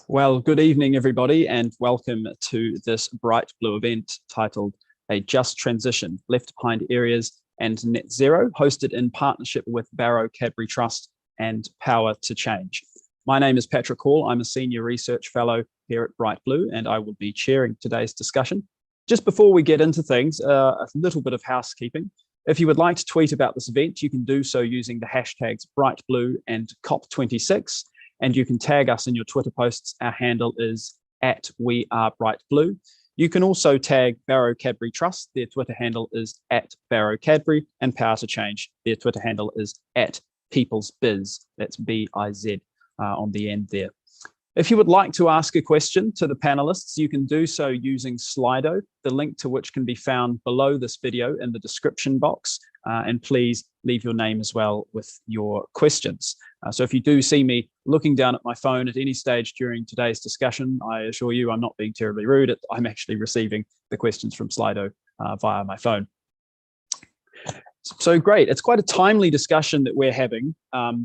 Well, good evening, everybody, and welcome to this Bright Blue event titled A Just Transition, Left Behind Areas and Net Zero, hosted in partnership with Barrow Cadbury Trust and Power to Change. My name is Patrick Hall. I'm a Senior Research Fellow here at Bright Blue, and I will be chairing today's discussion. Just before we get into things, a little bit of housekeeping. If you would like to tweet about this event, you can do so using the hashtags BrightBlue and COP26. And you can tag us in your Twitter posts. Our handle is @WeAreBrightBlue. You can also tag Barrow Cadbury Trust. Their Twitter handle is @Barrow Cadbury, and Power to Change. Their Twitter handle is @PeoplesBiz. That's B-I-Z on the end there. If you would like to ask a question to the panelists, you can do so using Slido, the link to which can be found below this video in the description box. And please leave your name as well with your questions. So if you do see me looking down at my phone at any stage during today's discussion, I assure you I'm not being terribly rude. I'm actually receiving the questions from Slido via my phone. So great, it's quite a timely discussion that we're having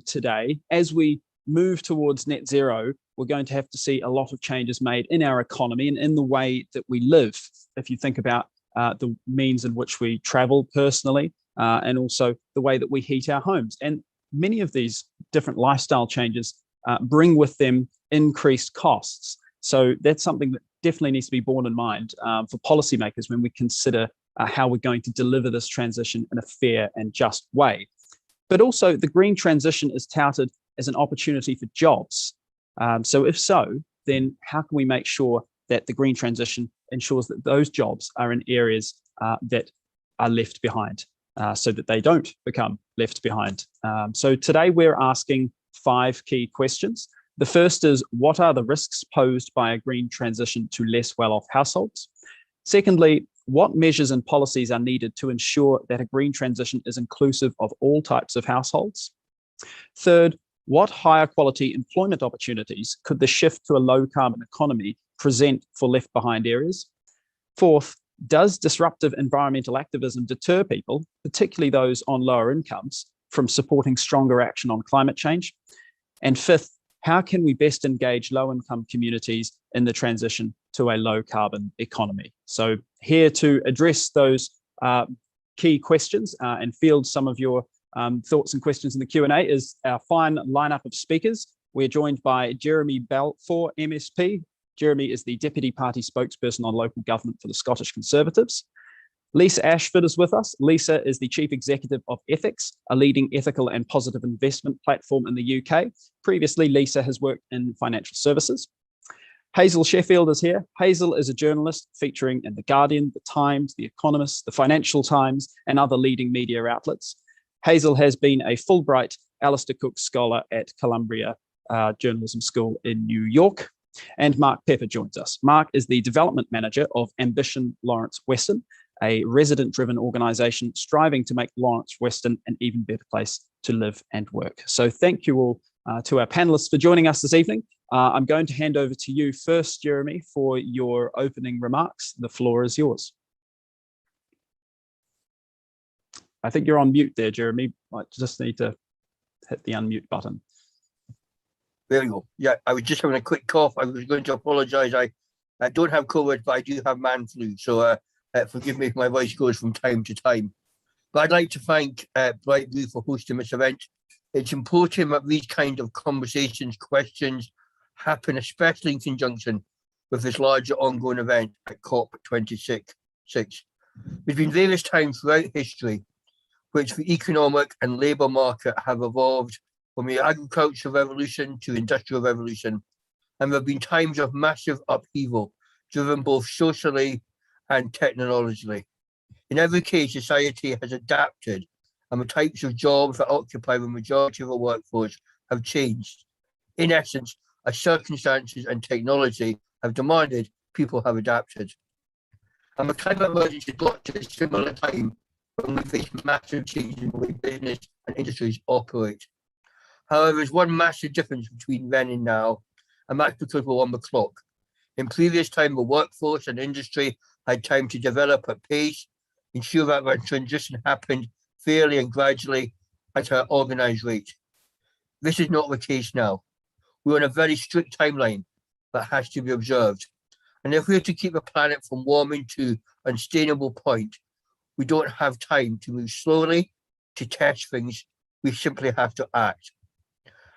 today. As we move towards net zero, we're going to have to see a lot of changes made in our economy and in the way that we live. If you think about the means in which we travel personally, and also the way that we heat our homes. And many of these different lifestyle changes bring with them increased costs. So that's something that definitely needs to be borne in mind for policymakers when we consider how we're going to deliver this transition in a fair and just way. But also the green transition is touted as an opportunity for jobs. So if so, then how can we make sure that the green transition ensures that those jobs are in areas that are left behind? So that they don't become left behind. So today we're asking 5 key questions. The first is, what are the risks posed by a green transition to less well-off households? Secondly, what measures and policies are needed to ensure that a green transition is inclusive of all types of households? Third, what higher quality employment opportunities could the shift to a low carbon economy present for left behind areas? Fourth, does disruptive environmental activism deter people, particularly those on lower incomes, from supporting stronger action on climate change? And fifth, how can we best engage low-income communities in the transition to a low-carbon economy? So here to address those key questions and field some of your thoughts and questions in the Q&A is our fine lineup of speakers. We're joined by Jeremy Balfour, MSP. Jeremy is the Deputy Party Spokesperson on Local Government for the Scottish Conservatives. Lisa Ashford is with us. Lisa is the Chief Executive of Ethics, a leading ethical and positive investment platform in the UK. Previously, Lisa has worked in financial services. Hazel Sheffield is here. Hazel is a journalist featuring in The Guardian, The Times, The Economist, The Financial Times, and other leading media outlets. Hazel has been a Fulbright Alistair Cook Scholar at Columbia Journalism School in New York. And Mark Pepper joins us. Mark is the Development Manager of Ambition Lawrence Weston, a resident-driven organisation striving to make Lawrence Weston an even better place to live and work. So thank you all to our panellists for joining us this evening. I'm going to hand over to you first, Jeremy, for your opening remarks. The floor is yours. I think you're on mute there, Jeremy. I just need to hit the unmute button. There we go. Yeah, I was just having a quick cough. I was going to apologise. I don't have COVID, but I do have man flu. So forgive me if my voice goes from time to time. But I'd like to thank Bright Blue for hosting this event. It's important that these kind of conversations, questions happen, especially in conjunction with this larger ongoing event at COP26. There's been various times throughout history which the economic and labour market have evolved from the agricultural revolution to industrial revolution, and there have been times of massive upheaval, driven both socially and technologically. In every case, society has adapted, and the types of jobs that occupy the majority of the workforce have changed. In essence, as circumstances and technology have demanded, people have adapted. And the climate emergency got to a similar time when we face massive changes in the way business and industries operate. However, there's one massive difference between then and now, and that's because we're on the clock. In previous time, the workforce and industry had time to develop at pace, ensure that the transition happened fairly and gradually at an organised rate. This is not the case now. We're on a very strict timeline, that has to be observed. And if we are to keep the planet from warming to an unsustainable point, we don't have time to move slowly, to test things. We simply have to act.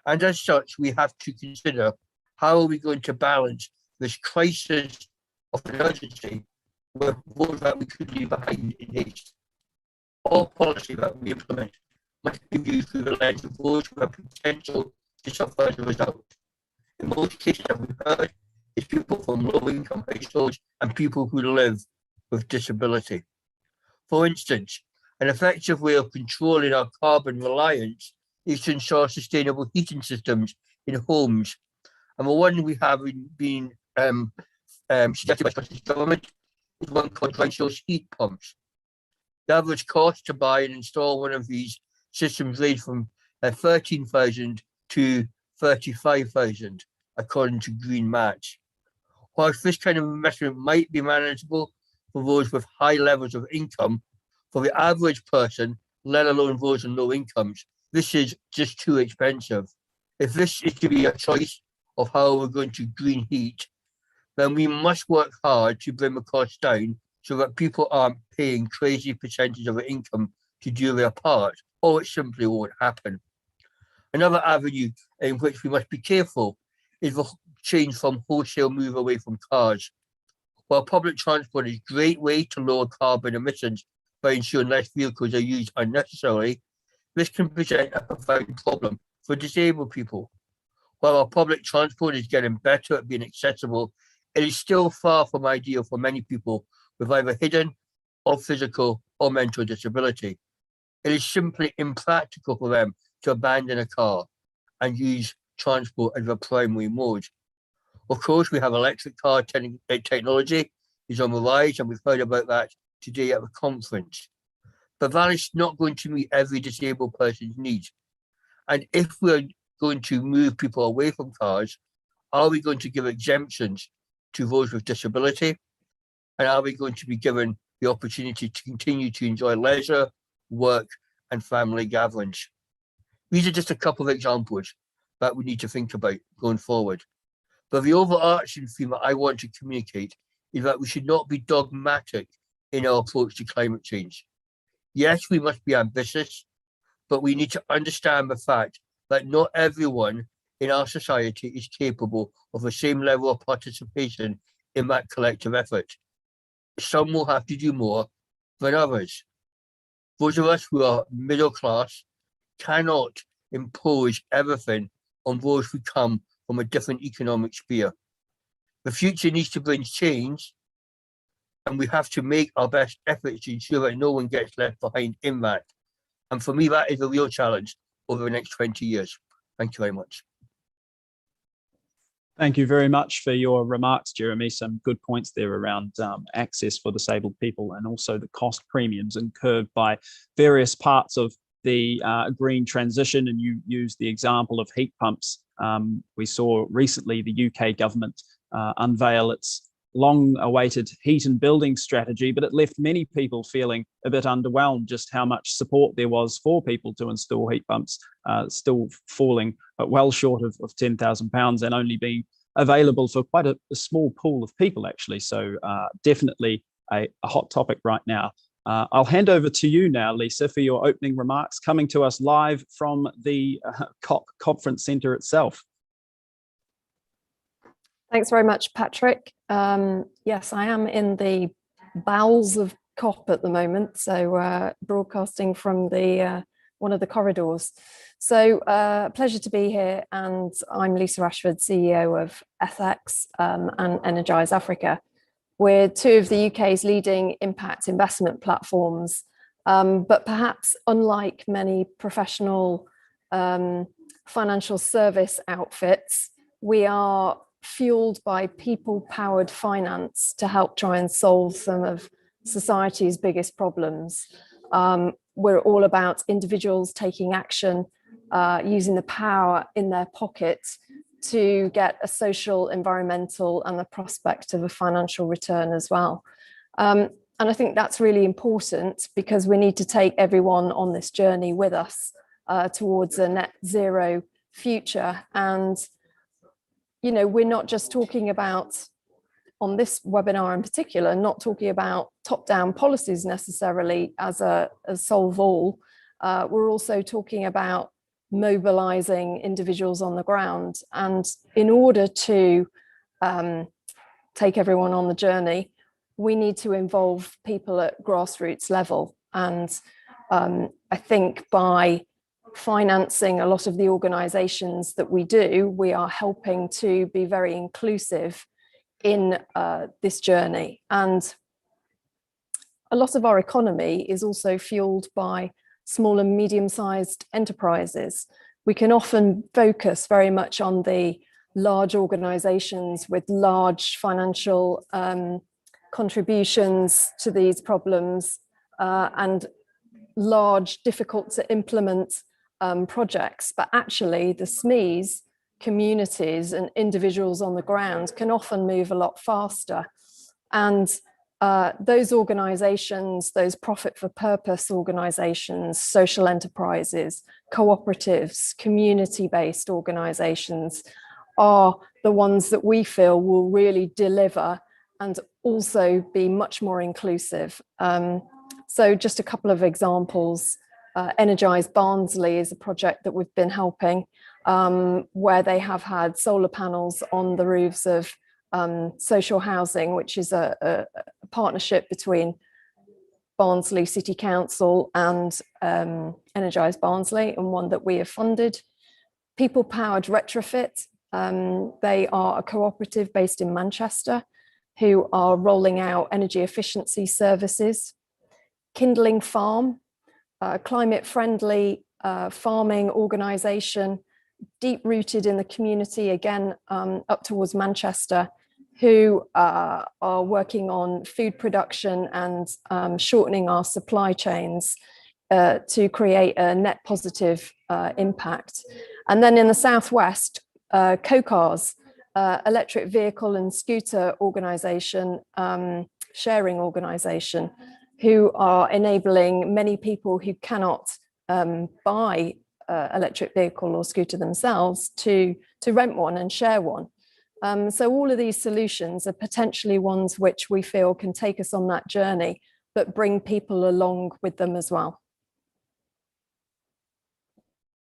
And as such, we have to consider, how are we going to balance this crisis of an urgency with those that we could leave behind in haste? All policy that we implement must be viewed through the lens of those who have potential to suffer as a result. In most cases that we've heard, it's people from low-income households and people who live with disability. For instance, an effective way of controlling our carbon reliance is to ensure sustainable heating systems in homes. And the one we have been suggested by the Scottish Government is one called Grindstone heat pumps. The average cost to buy and install one of these systems range from 13,000 to 35,000, according to Green Match. Whilst this kind of investment might be manageable for those with high levels of income, for the average person, let alone those on low incomes, this is just too expensive. If this is to be a choice of how we're going to green heat, then we must work hard to bring the cost down so that people aren't paying crazy percentages of their income to do their part, or it simply won't happen. Another avenue in which we must be careful is the change from wholesale move away from cars. While public transport is a great way to lower carbon emissions by ensuring less vehicles are used unnecessarily, this can present a profound problem for disabled people. While our public transport is getting better at being accessible, it is still far from ideal for many people with either hidden or physical or mental disability. It is simply impractical for them to abandon a car and use transport as a primary mode. Of course, we have electric car technology is on the rise, and we've heard about that today at the conference. But that is not going to meet every disabled person's needs. And if we're going to move people away from cars, are we going to give exemptions to those with disability? And are we going to be given the opportunity to continue to enjoy leisure, work, and family gatherings? These are just a couple of examples that we need to think about going forward. But the overarching theme that I want to communicate is that we should not be dogmatic in our approach to climate change. Yes, we must be ambitious, but we need to understand the fact that not everyone in our society is capable of the same level of participation in that collective effort. Some will have to do more than others. Those of us who are middle class cannot impose everything on those who come from a different economic sphere. The future needs to bring change, and we have to make our best efforts to ensure that no one gets left behind in that. And for me, that is a real challenge over the next 20 years. Thank you very much. Thank you very much for your remarks, Jeremy. Some good points there around access for disabled people, and also the cost premiums incurred by various parts of the green transition. And you used the example of heat pumps. We saw recently the UK government unveil its long-awaited heat and building strategy, but it left many people feeling a bit underwhelmed just how much support there was for people to install heat pumps, still falling well short of £10,000 and only being available for quite a small pool of people, actually. So definitely a hot topic right now. I'll hand over to you now, Lisa, for your opening remarks, coming to us live from the COP conference centre itself. Thanks very much, Patrick. Yes, I am in the bowels of COP at the moment, so broadcasting from the one of the corridors. So pleasure to be here, and I'm Lisa Ashford, CEO of FX and Energize Africa. We're two of the UK's leading impact investment platforms, but perhaps unlike many professional financial service outfits, we are fueled by people-powered finance to help try and solve some of society's biggest problems. We're all about individuals taking action, using the power in their pockets to get a social, environmental, and the prospect of a financial return as well. And I think that's really important because we need to take everyone on this journey with us towards a net zero future. And you know, we're not just talking about, on this webinar in particular, not talking about top-down policies necessarily as a solve all. We're also talking about mobilizing individuals on the ground. And in order to take everyone on the journey, we need to involve people at grassroots level. And I think by financing a lot of the organizations that we do, we are helping to be very inclusive in this journey. And a lot of our economy is also fueled by small and medium-sized enterprises. We can often focus very much on the large organizations with large financial contributions to these problems and large, difficult to implement projects, but actually the SMEs, communities and individuals on the ground can often move a lot faster. And those organizations, those profit for purpose organizations, social enterprises, cooperatives, community-based organizations are the ones that we feel will really deliver and also be much more inclusive. So just a couple of examples. Energize Barnsley is a project that we've been helping, where they have had solar panels on the roofs of social housing, which is a partnership between Barnsley City Council and Energize Barnsley, and one that we have funded. Peoplepowered Retrofit, they are a cooperative based in Manchester who are rolling out energy efficiency services. Kindling Farm, a climate-friendly farming organisation, deep-rooted in the community, again, up towards Manchester, who are working on food production and shortening our supply chains to create a net positive impact. And then in the southwest, CoCars, electric vehicle and scooter organisation, sharing organisation, who are enabling many people who cannot buy electric vehicle or scooter themselves to rent one and share one. So all of these solutions are potentially ones which we feel can take us on that journey, but bring people along with them as well.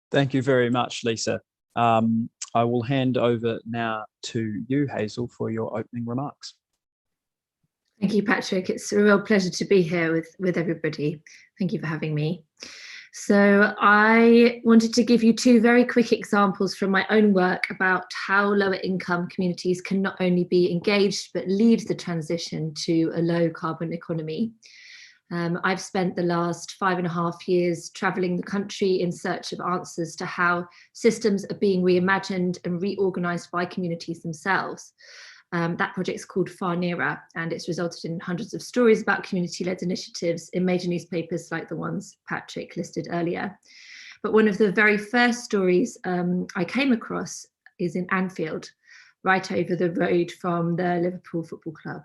Thank you very much, Lisa. I will hand over now to you, Hazel, for your opening remarks. Thank you, Patrick. It's a real pleasure to be here with everybody. Thank you for having me. So I wanted to give you two very quick examples from my own work about how lower income communities can not only be engaged, but lead the transition to a low carbon economy. I've spent the last 5.5 years traveling the country in search of answers to how systems are being reimagined and reorganized by communities themselves. That project's called Far Nearer, and it's resulted in hundreds of stories about community-led initiatives in major newspapers like the ones Patrick listed earlier. But one of the very first stories I came across is in Anfield, right over the road from the Liverpool Football Club.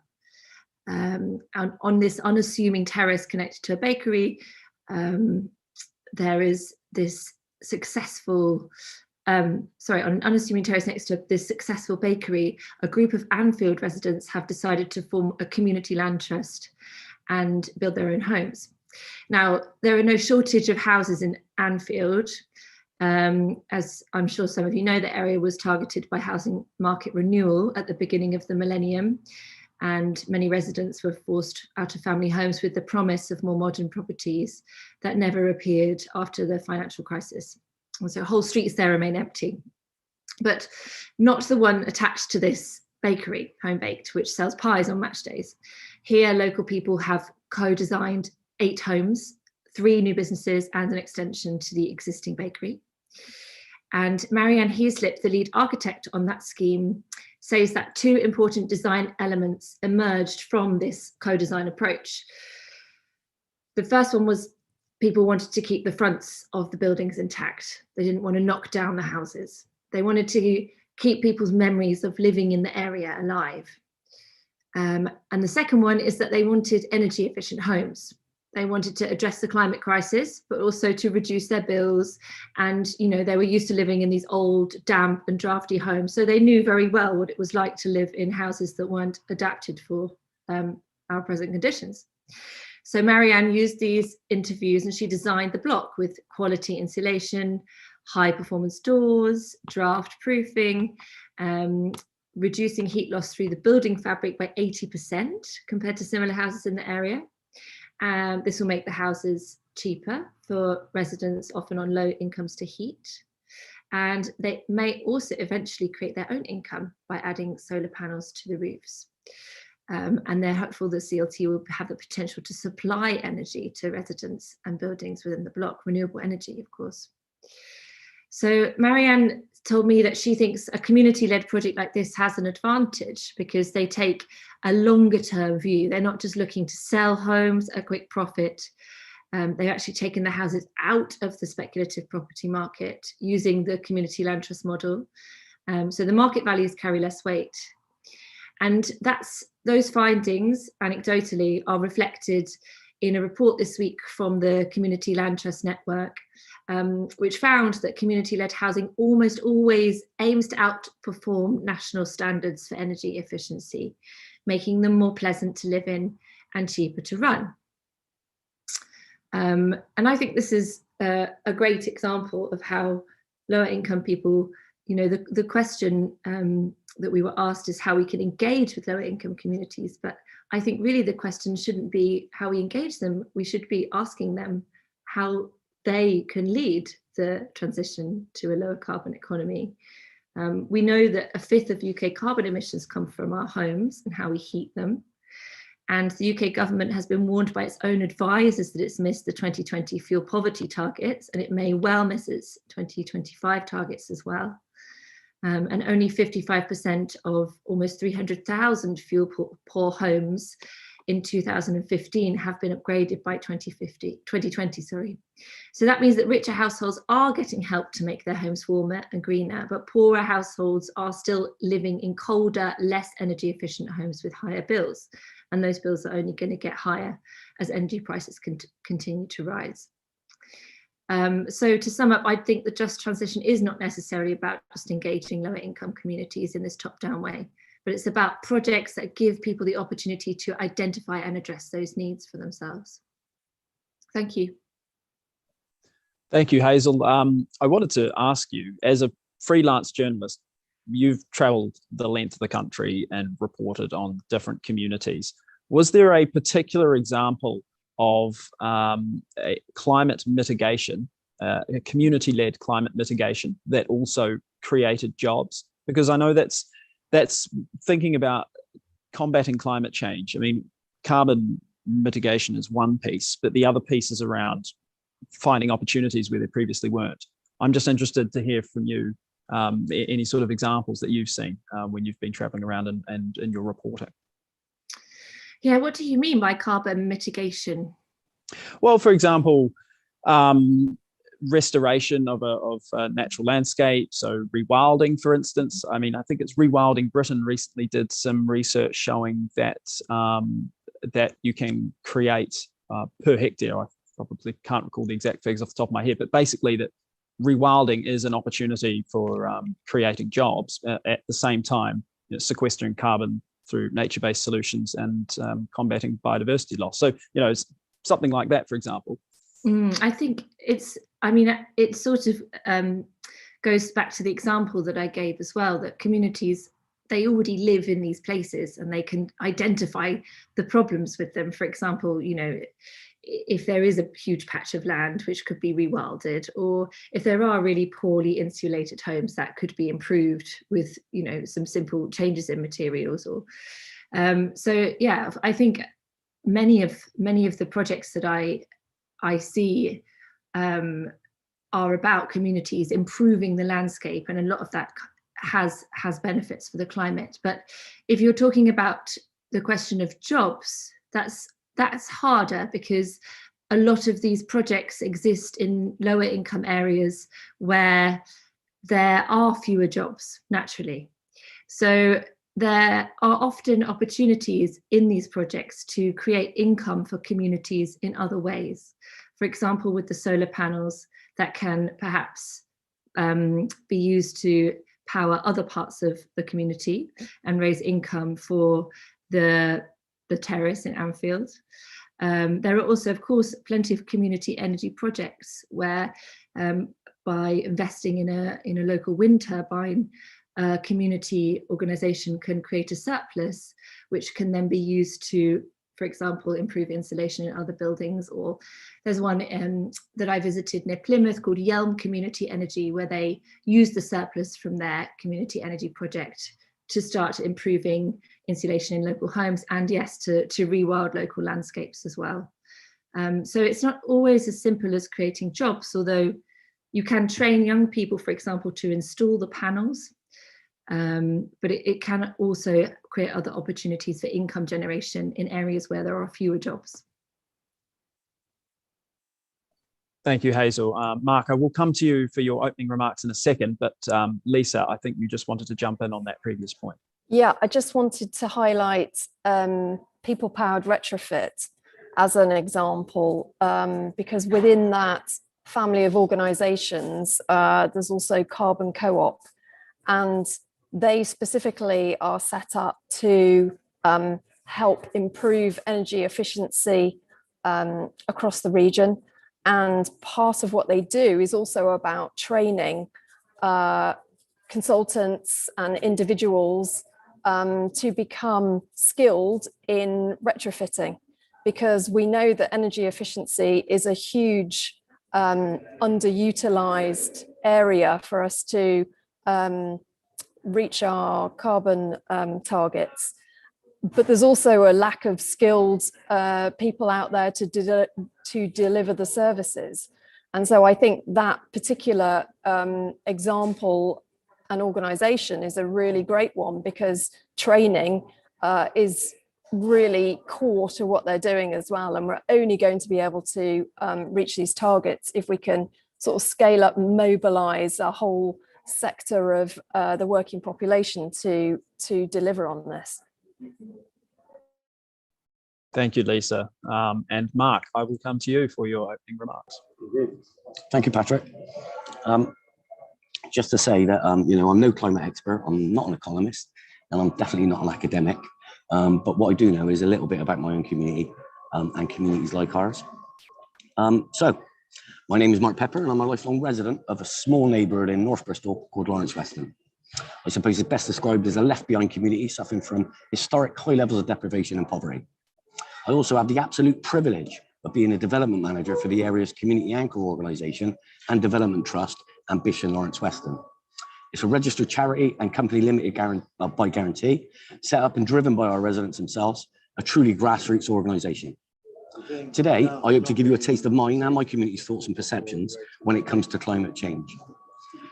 And on this unassuming terrace connected to a bakery, there is this successful on an unassuming terrace next to this successful bakery, a group of Anfield residents have decided to form a community land trust and build their own homes. Now, there are no shortage of houses in Anfield. As I'm sure some of you know, the area was targeted by housing market renewal at the beginning of the millennium, and many residents were forced out of family homes with the promise of more modern properties that never appeared after the financial crisis. And so whole streets there remain empty, but not the one attached to this bakery, Home Baked, which sells pies on match days. Here, local people have co-designed 8 homes, 3 new businesses and an extension to the existing bakery. And Marianne Heaslip, the lead architect on that scheme, says that 2 important design elements emerged from this co-design approach. The first one was people wanted to keep the fronts of the buildings intact. They didn't want to knock down the houses. They wanted to keep people's memories of living in the area alive. And the second one is that they wanted energy efficient homes. They wanted to address the climate crisis, but also to reduce their bills. And, you know, they were used to living in these old, damp and drafty homes. So they knew very well what it was like to live in houses that weren't adapted for our present conditions. So Marianne used these interviews and she designed the block with quality insulation, high performance doors, draft proofing, reducing heat loss through the building fabric by 80% compared to similar houses in the area. This will make the houses cheaper for residents often on low incomes to heat. And they may also eventually create their own income by adding solar panels to the roofs. And they're hopeful that CLT will have the potential to supply energy to residents and buildings within the block, renewable energy, of course. So Marianne told me that she thinks a community-led project like this has an advantage because they take a longer-term view. They're not just looking to sell homes at a quick profit. They've actually taken the houses out of the speculative property market using the community land trust model. So the market values carry less weight. And those findings, anecdotally, are reflected in a report this week from the Community Land Trust Network, which found that community-led housing almost always aims to outperform national standards for energy efficiency, making them more pleasant to live in and cheaper to run. And I think this is a great example of how lower income people, you know, the question that we were asked is how we can engage with lower income communities. But I think really the question shouldn't be how we engage them. We should be asking them how they can lead the transition to a lower carbon economy. We know that a fifth of UK carbon emissions come from our homes and how we heat them. And the UK government has been warned by its own advisors that it's missed the 2020 fuel poverty targets, and it may well miss its 2025 targets as well. And only 55% of almost 300,000 fuel poor homes in 2015 have been upgraded by 2020. So that means that richer households are getting help to make their homes warmer and greener, but poorer households are still living in colder, less energy efficient homes with higher bills. And those bills are only going to get higher as energy prices continue to rise. So to sum up, I think the just transition is not necessarily about just engaging lower income communities in this top-down way, but it's about projects that give people the opportunity to identify and address those needs for themselves. Thank you. Thank you, Hazel. I wanted to ask you, as a freelance journalist, you've travelled the length of the country and reported on different communities. Was there a particular example of a climate mitigation, a community-led climate mitigation that also created jobs? Because I know that's thinking about combating climate change. I mean, carbon mitigation is one piece, but the other piece is around finding opportunities where there previously weren't. I'm just interested to hear from you any sort of examples that you've seen when you've been traveling around and in your reporting. Yeah, what do you mean by carbon mitigation? Well, for example, restoration of a natural landscape, so rewilding, for instance. I mean, I think it's Rewilding Britain recently did some research showing that that you can create per hectare. I probably can't recall the exact figures off the top of my head, but basically that rewilding is an opportunity for creating jobs at the same time, you know, sequestering carbon through nature-based solutions and combating biodiversity loss. So, you know, it's something like that, for example. I think it sort of goes back to the example that I gave as well, that communities, they already live in these places and they can identify the problems with them. For example, you know, if there is a huge patch of land which could be rewilded, or if there are really poorly insulated homes that could be improved with, you know, some simple changes in materials. Or so yeah, I think many of the projects that I see are about communities improving the landscape, and a lot of that has benefits for the climate. But if you're talking about the question of jobs, that's harder, because a lot of these projects exist in lower income areas where there are fewer jobs naturally. So there are often opportunities in these projects to create income for communities in other ways. For example, with the solar panels that can perhaps be used to power other parts of the community and raise income for the terrace in Anfield. There are also, of course, plenty of community energy projects where by investing in a local wind turbine, a community organisation can create a surplus, which can then be used to, for example, improve insulation in other buildings. Or there's one that I visited near Plymouth called Yelm Community Energy, where they use the surplus from their community energy project to start improving insulation in local homes, and yes, to rewild local landscapes as well. So it's not always as simple as creating jobs, although you can train young people, for example, to install the panels. But it can also create other opportunities for income generation in areas where there are fewer jobs. Thank you, Hazel. Mark, I will come to you for your opening remarks in a second, but Lisa, I think you just wanted to jump in on that previous point. Yeah, I just wanted to highlight People-Powered retrofit as an example, because within that family of organisations, there's also Carbon Co-op, and they specifically are set up to help improve energy efficiency across the region. And part of what they do is also about training consultants and individuals to become skilled in retrofitting, because we know that energy efficiency is a huge underutilized area for us to reach our carbon targets. But there's also a lack of skilled people out there to deliver the services. And so I think that particular example and organisation is a really great one, because training is really core to what they're doing as well. And we're only going to be able to reach these targets if we can sort of scale up and mobilise a whole sector of the working population to deliver on this. Thank you, Lisa. And Mark, I will come to you for your opening remarks. Thank you, Patrick. Just to say that, you know, I'm no climate expert, I'm not an economist, and I'm definitely not an academic. But what I do know is a little bit about my own community and communities like ours. So, my name is Mark Pepper, and I'm a lifelong resident of a small neighbourhood in North Bristol called Lawrence Weston. I suppose it's best described as a left-behind community suffering from historic high levels of deprivation and poverty. I also have the absolute privilege of being a development manager for the area's community anchor organisation and development trust, Ambition Lawrence Weston. It's a registered charity and company limited by guarantee, set up and driven by our residents themselves, a truly grassroots organisation. Today, I hope to give you a taste of mine and my community's thoughts and perceptions when it comes to climate change.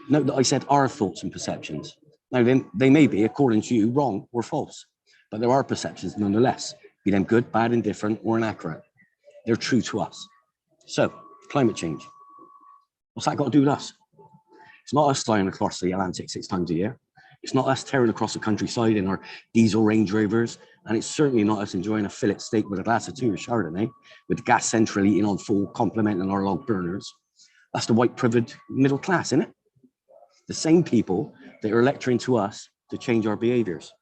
Note that I said our thoughts and perceptions. Now then, they may be, according to you, wrong or false, but there are perceptions nonetheless, be them good, bad, indifferent, or inaccurate. They're true to us. So, climate change. What's that got to do with us? It's not us flying across the Atlantic 6 times a year. It's not us tearing across the countryside in our diesel Range Rovers. And it's certainly not us enjoying a fillet steak with a glass of Tour Chardonnay, with gas central heating on full, complementing our log burners. That's the white privileged middle class, isn't it? The same people that are lecturing to us to change our behaviours.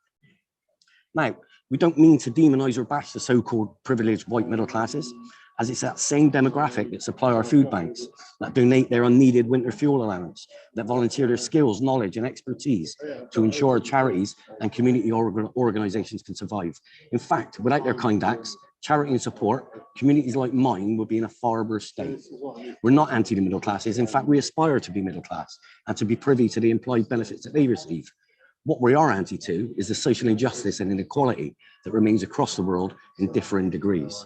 Now, we don't mean to demonise or bash the so-called privileged white middle classes, as it's that same demographic that supply our food banks, that donate their unneeded winter fuel allowance, that volunteer their skills, knowledge and expertise to ensure charities and community organisations can survive. In fact, without their kind acts, charity and support, communities like mine would be in a far worse state. We're not anti the middle classes. In fact, we aspire to be middle class and to be privy to the implied benefits that they receive. What we are anti to is the social injustice and inequality that remains across the world in differing degrees.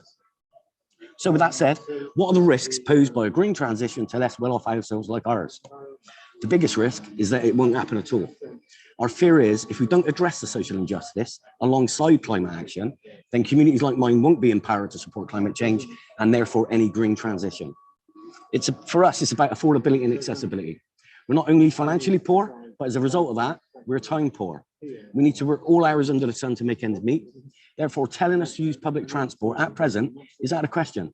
So with that said, what are the risks posed by a green transition to less well-off households like ours? The biggest risk is that it won't happen at all. Our fear is if we don't address the social injustice alongside climate action, then communities like mine won't be empowered to support climate change and therefore any green transition. For us, it's about affordability and accessibility. We're not only financially poor, but as a result of that, We're time poor. We need to work all hours under the sun to make ends meet. Therefore, telling us to use public transport at present is out of question.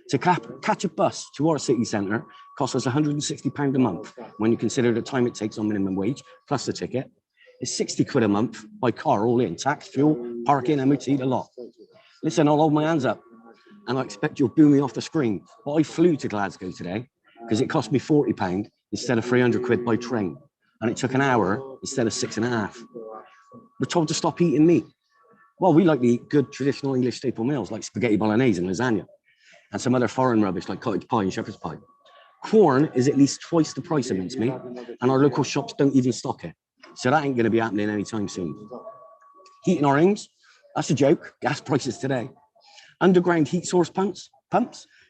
To catch a bus to our city centre costs us £160 a month when you consider the time it takes on minimum wage, plus the ticket. It's 60 quid a month by car, all in, tax, fuel, parking, MOT, the lot. Listen, I'll hold my hands up and I expect you'll boo me off the screen. But I flew to Glasgow today because it cost me £40 instead of 300 quid by train. And it took an hour instead of 6.5. We're told to stop eating meat. Well, we like to eat good traditional English staple meals like spaghetti bolognese and lasagna, and some other foreign rubbish like cottage pie and shepherd's pie. Corn is at least twice the price of mincemeat, and our local shops don't even stock it. So that ain't going to be happening anytime soon. Heating our homes, that's a joke. Gas prices today. Underground heat source pumps,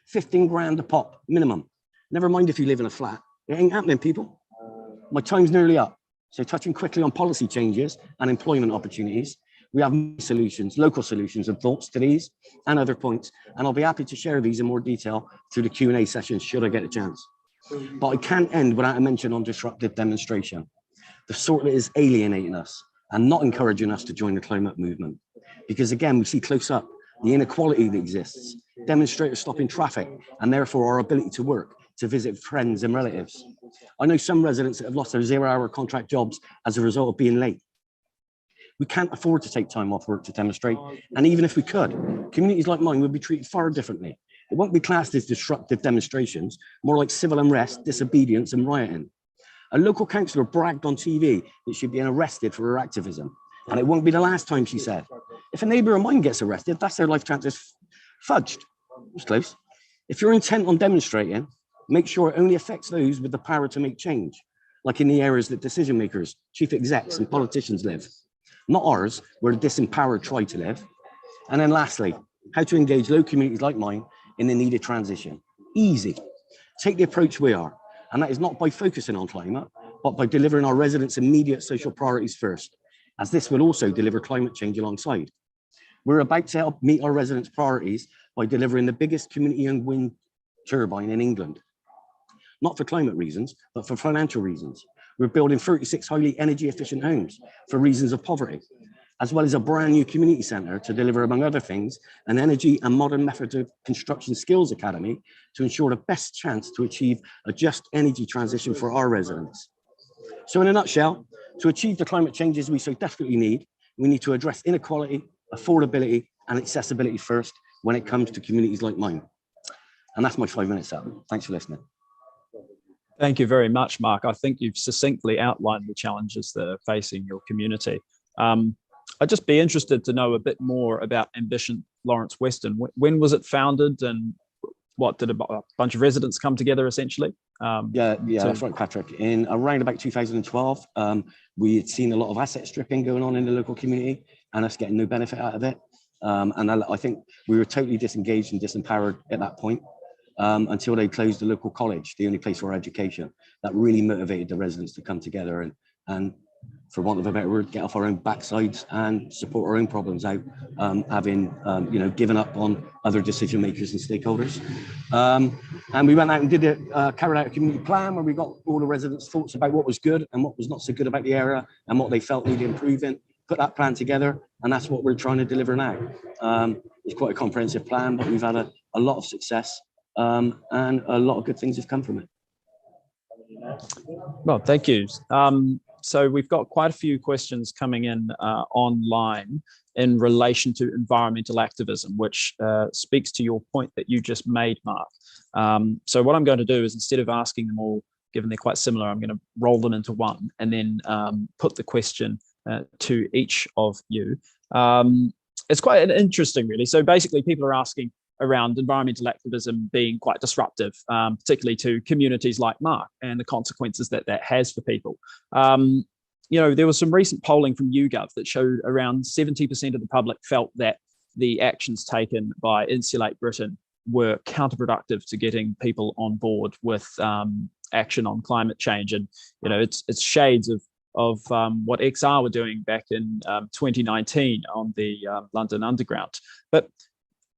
15 grand a pop, minimum. Never mind if you live in a flat. It ain't happening, people. My time's nearly up. So touching quickly on policy changes and employment opportunities, we have solutions, local solutions and thoughts to these and other points, and I'll be happy to share these in more detail through the Q&A session should I get a chance. But I can't end without a mention on disruptive demonstration, the sort that is alienating us and not encouraging us to join the climate movement. Because again, we see close up the inequality that exists, demonstrators stopping traffic and therefore our ability to work, to visit friends and relatives. I know some residents that have lost their 0-hour contract jobs as a result of being late. We can't afford to take time off work to demonstrate. And even if we could, communities like mine would be treated far differently. It won't be classed as disruptive demonstrations, more like civil unrest, disobedience and rioting. A local councillor bragged on TV that she'd been arrested for her activism. And it won't be the last time, she said. If a neighbour of mine gets arrested, that's their life chances fudged. It was close. If you're intent on demonstrating, make sure it only affects those with the power to make change, like in the areas that decision makers, chief execs and politicians live. Not ours, where the disempowered try to live. And then lastly, how to engage low communities like mine in the needed transition. Easy. Take the approach we are. And that is not by focusing on climate, but by delivering our residents' immediate social priorities first, as this will also deliver climate change alongside. We're about to help meet our residents' priorities by delivering the biggest community-owned wind turbine in England. Not for climate reasons, but for financial reasons. We're building 36 highly energy efficient homes for reasons of poverty, as well as a brand new community centre to deliver, among other things, an energy and modern method of construction skills academy to ensure the best chance to achieve a just energy transition for our residents. So in a nutshell, to achieve the climate changes we so desperately need, we need to address inequality, affordability and accessibility first when it comes to communities like mine. And that's my 5 minutes up. Thanks for listening. Thank you very much, Mark. I think you've succinctly outlined the challenges that are facing your community. I'd just be interested to know a bit more about Ambition Lawrence Weston. When was it founded and what did a bunch of residents come together essentially? That's right, Patrick. In around about 2012, we had seen a lot of asset stripping going on in the local community and us getting no benefit out of it. And I think we were totally disengaged and disempowered at that point. Until they closed the local college, the only place for education. That really motivated the residents to come together and for want of a better word, get off our own backsides and support our own problems out, having given up on other decision makers and stakeholders. And we went out and carried out a community plan where we got all the residents' thoughts about what was good and what was not so good about the area and what they felt needed improving. Put that plan together, and that's what we're trying to deliver now. It's quite a comprehensive plan, but we've had a lot of success. And a lot of good things have come from it. Well, thank you. So we've got quite a few questions coming in online in relation to environmental activism, which speaks to your point that you just made, Mark. So what I'm going to do is, instead of asking them all, given they're quite similar, I'm going to roll them into one and then put the question to each of you. It's quite interesting, really. So basically, people are asking around environmental activism being quite disruptive, particularly to communities like Mark and the consequences that that has for people. There was some recent polling from YouGov that showed around 70% of the public felt that the actions taken by Insulate Britain were counterproductive to getting people on board with action on climate change. And, it's shades of what XR were doing back in 2019 on the London Underground. But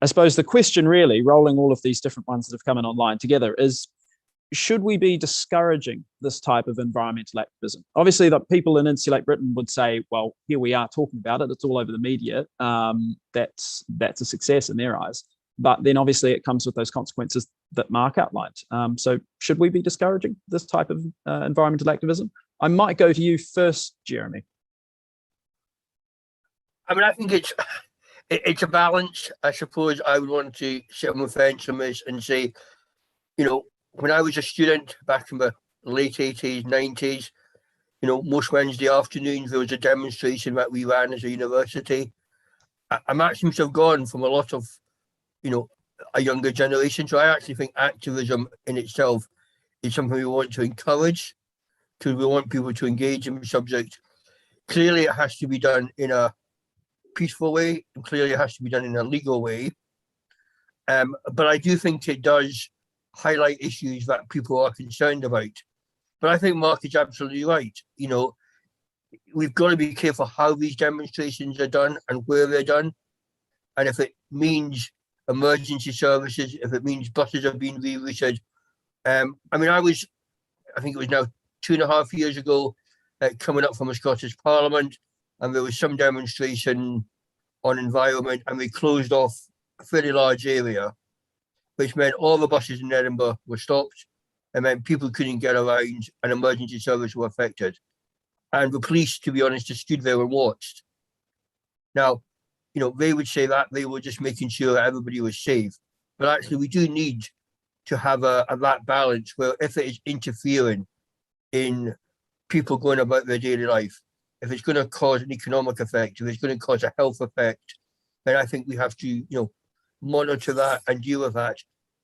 I suppose the question really, rolling all of these different ones that have come in online together, is should we be discouraging this type of environmental activism? Obviously, the people in Insulate Britain would say, well, here we are talking about it. It's all over the media. That's a success in their eyes. But then obviously it comes with those consequences that Mark outlined. So should we be discouraging this type of environmental activism? I might go to you first, Jeremy. I mean, I think it's a balance. I suppose I would want to sit on the fence on this and say, you know, when I was a student back in the late 80s, 90s, you know, most Wednesday afternoons there was a demonstration that we ran as a university. I'm actually sort of gone from a lot of, you know, a younger generation. So I actually think activism in itself is something we want to encourage, because we want people to engage in the subject. Clearly, it has to be done in a peaceful way, and clearly it has to be done in a legal way. But I do think it does highlight issues that people are concerned about. But I think Mark is absolutely right. You know, we've got to be careful how these demonstrations are done and where they're done. And if it means emergency services, if it means buses are being rerouted. I mean, I think it was now 2.5 years ago, coming up from a Scottish Parliament, and there was some demonstration on environment, and we closed off a fairly large area, which meant all the buses in Edinburgh were stopped. It meant people couldn't get around, and emergency services were affected. And the police, to be honest, just stood there and watched. Now, you know, they would say that they were just making sure that everybody was safe. But actually, we do need to have that balance where if it is interfering in people going about their daily life, if it's going to cause an economic effect, if it's going to cause a health effect, then I think we have to, you know, monitor that and deal with that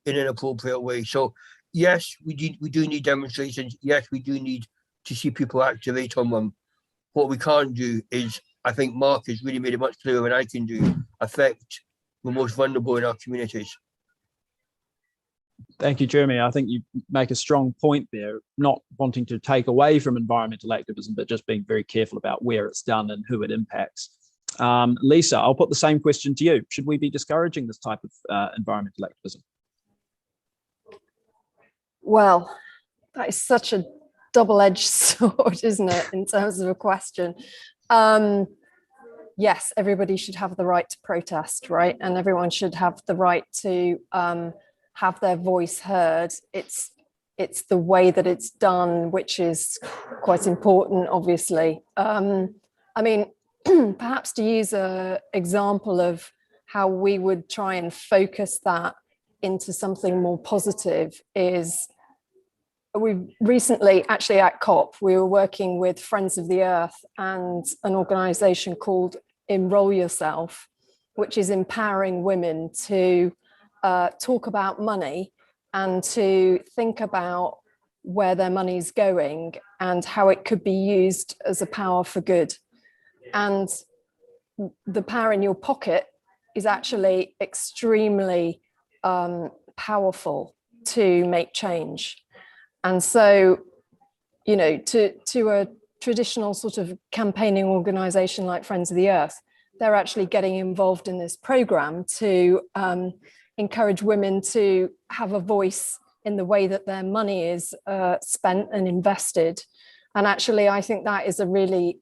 in an appropriate way. So yes, we do need demonstrations. Yes, we do need to see people activate on them. What we can't do is, I think Mark has really made it much clearer than I can do, affect the most vulnerable in our communities. Thank you, Jeremy. I think you make a strong point there, not wanting to take away from environmental activism, but just being very careful about where it's done and who it impacts. Lisa, I'll put the same question to you. Should we be discouraging this type of environmental activism? Well, that is such a double-edged sword, isn't it, in terms of a question? Yes, everybody should have the right to protest, right? And everyone should have the right to have their voice heard. It's the way that it's done, which is quite important, obviously. I mean, perhaps to use an example of how we would try and focus that into something more positive is, we recently, actually at COP, we were working with Friends of the Earth and an organisation called Enroll Yourself, which is empowering women to talk about money and to think about where their money's going and how it could be used as a power for good. And the power in your pocket is actually extremely powerful to make change. And so, you know, to a traditional sort of campaigning organisation like Friends of the Earth, they're actually getting involved in this programme to encourage women to have a voice in the way that their money is spent and invested. And actually, I think that is a really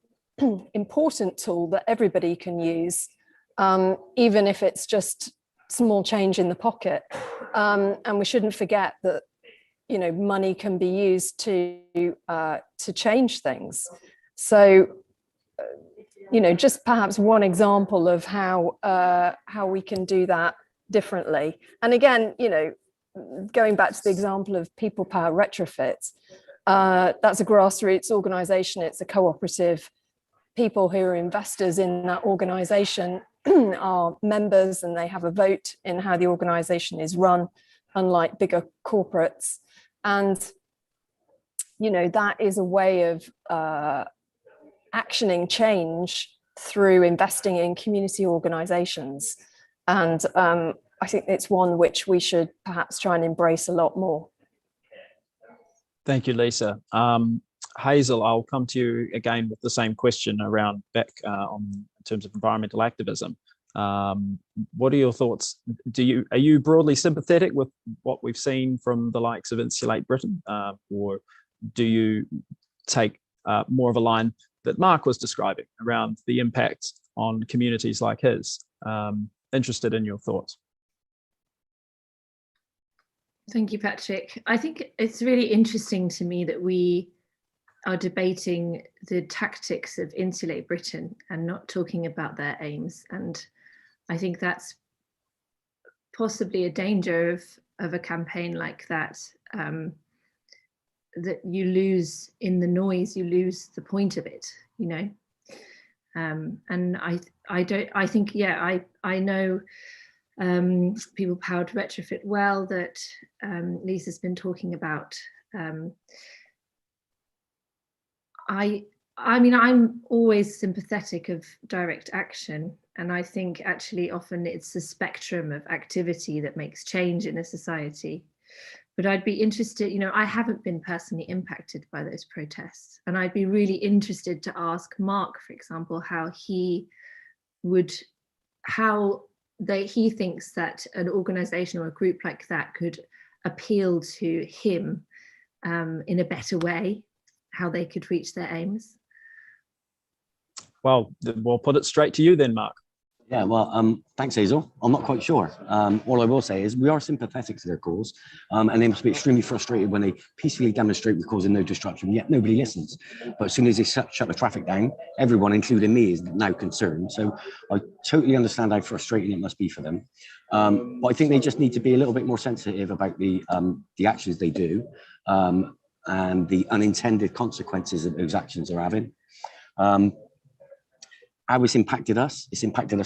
important tool that everybody can use, even if it's just small change in the pocket. And we shouldn't forget that, you know, money can be used to change things. So, you know, just perhaps one example of how we can do that differently. And again, you know, going back to the example of Peoplepowered retrofit, that's a grassroots organisation. It's a cooperative. People who are investors in that organisation are members, and they have a vote in how the organisation is run, unlike bigger corporates. And, you know, that is a way of actioning change through investing in community organisations. And I think it's one which we should perhaps try and embrace a lot more. Thank you, Lisa. Hazel, I'll come to you again with the same question around back in terms of environmental activism. What are your thoughts? Are you broadly sympathetic with what we've seen from the likes of Insulate Britain, or do you take more of a line that Mark was describing around the impact on communities like his? Interested in your thoughts. Thank you, Patrick. I think it's really interesting to me that we are debating the tactics of Insulate Britain and not talking about their aims. And I think that's possibly a danger of a campaign like that, that you lose in the noise, you lose the point of it, you know. And I think, yeah, I know Peoplepowered retrofit well, that Lisa's been talking about. I mean, I'm always sympathetic of direct action, and I think actually often it's the spectrum of activity that makes change in a society. But I'd be interested, you know, I haven't been personally impacted by those protests, and I'd be really interested to ask Mark, for example, how he thinks that an organisation or a group like that could appeal to him in a better way, how they could reach their aims. Well, we'll put it straight to you then, Mark. Yeah, well, thanks, Hazel. I'm not quite sure. All I will say is we are sympathetic to their cause, and they must be extremely frustrated when they peacefully demonstrate with causing no disruption, yet nobody listens. But as soon as they shut the traffic down, everyone, including me, is now concerned. So I totally understand how frustrating it must be for them. But I think they just need to be a little bit more sensitive about the actions they do, and the unintended consequences that those actions are having. How it's impacted us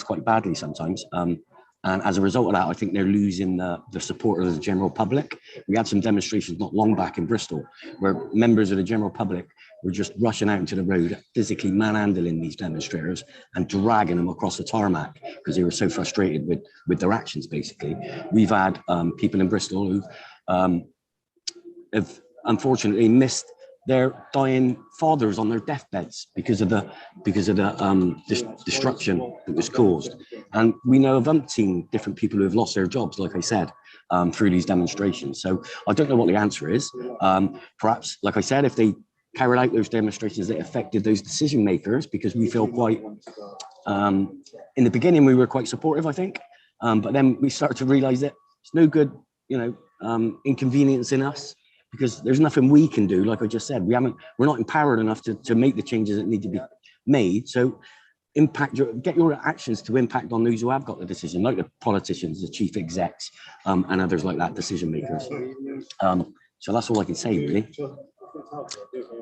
quite badly sometimes. And as a result of that, I think they're losing the support of the general public. We had some demonstrations not long back in Bristol where members of the general public were just rushing out into the road, physically manhandling these demonstrators and dragging them across the tarmac because they were so frustrated with their actions, basically. We've had people in Bristol who have unfortunately missed their dying fathers on their deathbeds because of the destruction that was caused. And we know of umpteen different people who have lost their jobs, like I said, through these demonstrations. So I don't know what the answer is. Perhaps, like I said, if they carried out those demonstrations that affected those decision makers, because we feel quite, in the beginning, we were quite supportive, I think. But then we started to realize that it's no good, you know, inconveniencing us, because there's nothing we can do. Like I just said, we're not empowered enough to make the changes that need to be made. So get your actions to impact on those who have got the decision, like the politicians, the chief execs, and others like that, decision makers. So that's all I can say, really.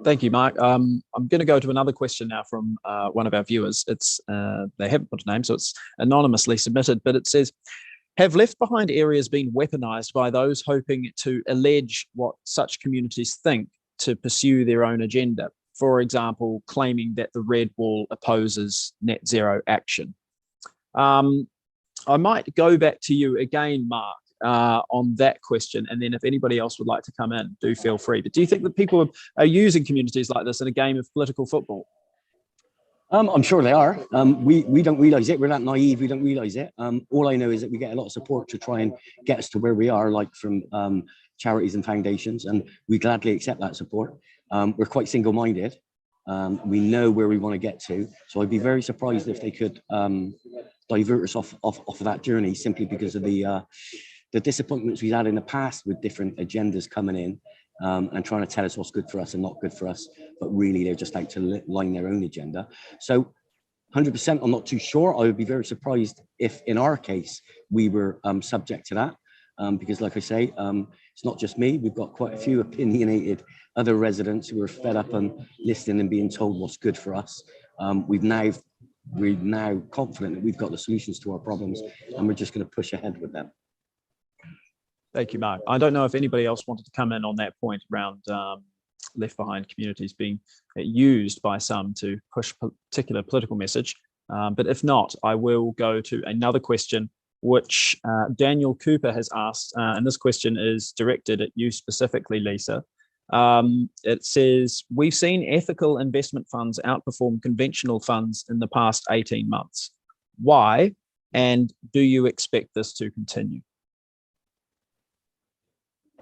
Thank you, Mark. I'm going to go to another question now from one of our viewers. It's they haven't put a name, so it's anonymously submitted, but it says, have left behind areas been weaponized by those hoping to allege what such communities think to pursue their own agenda? For example, claiming that the Red Wall opposes net zero action. I might go back to you again, Mark, on that question, and then if anybody else would like to come in, do feel free. But do you think that people are using communities like this in a game of political football? I'm sure they are. We don't realise it. We're that naive. We don't realise it. All I know is that we get a lot of support to try and get us to where we are, like from charities and foundations, and we gladly accept that support. We're quite single-minded. We know where we want to get to. So I'd be very surprised if they could divert us off of that journey, simply because of the disappointments we've had in the past with different agendas coming in. And trying to tell us what's good for us and not good for us, but really they're just out to line their own agenda. So 100%, I'm not too sure. I would be very surprised if in our case we were subject to that, because like I say, it's not just me. We've got quite a few opinionated other residents who are fed up on listening and being told what's good for us. We're now confident that we've got the solutions to our problems, and we're just going to push ahead with them. Thank you, Mark. I don't know if anybody else wanted to come in on that point around left behind communities being used by some to push a particular political message. But if not, I will go to another question, which Daniel Cooper has asked. And this question is directed at you specifically, Lisa. It says, we've seen ethical investment funds outperform conventional funds in the past 18 months. Why? And do you expect this to continue?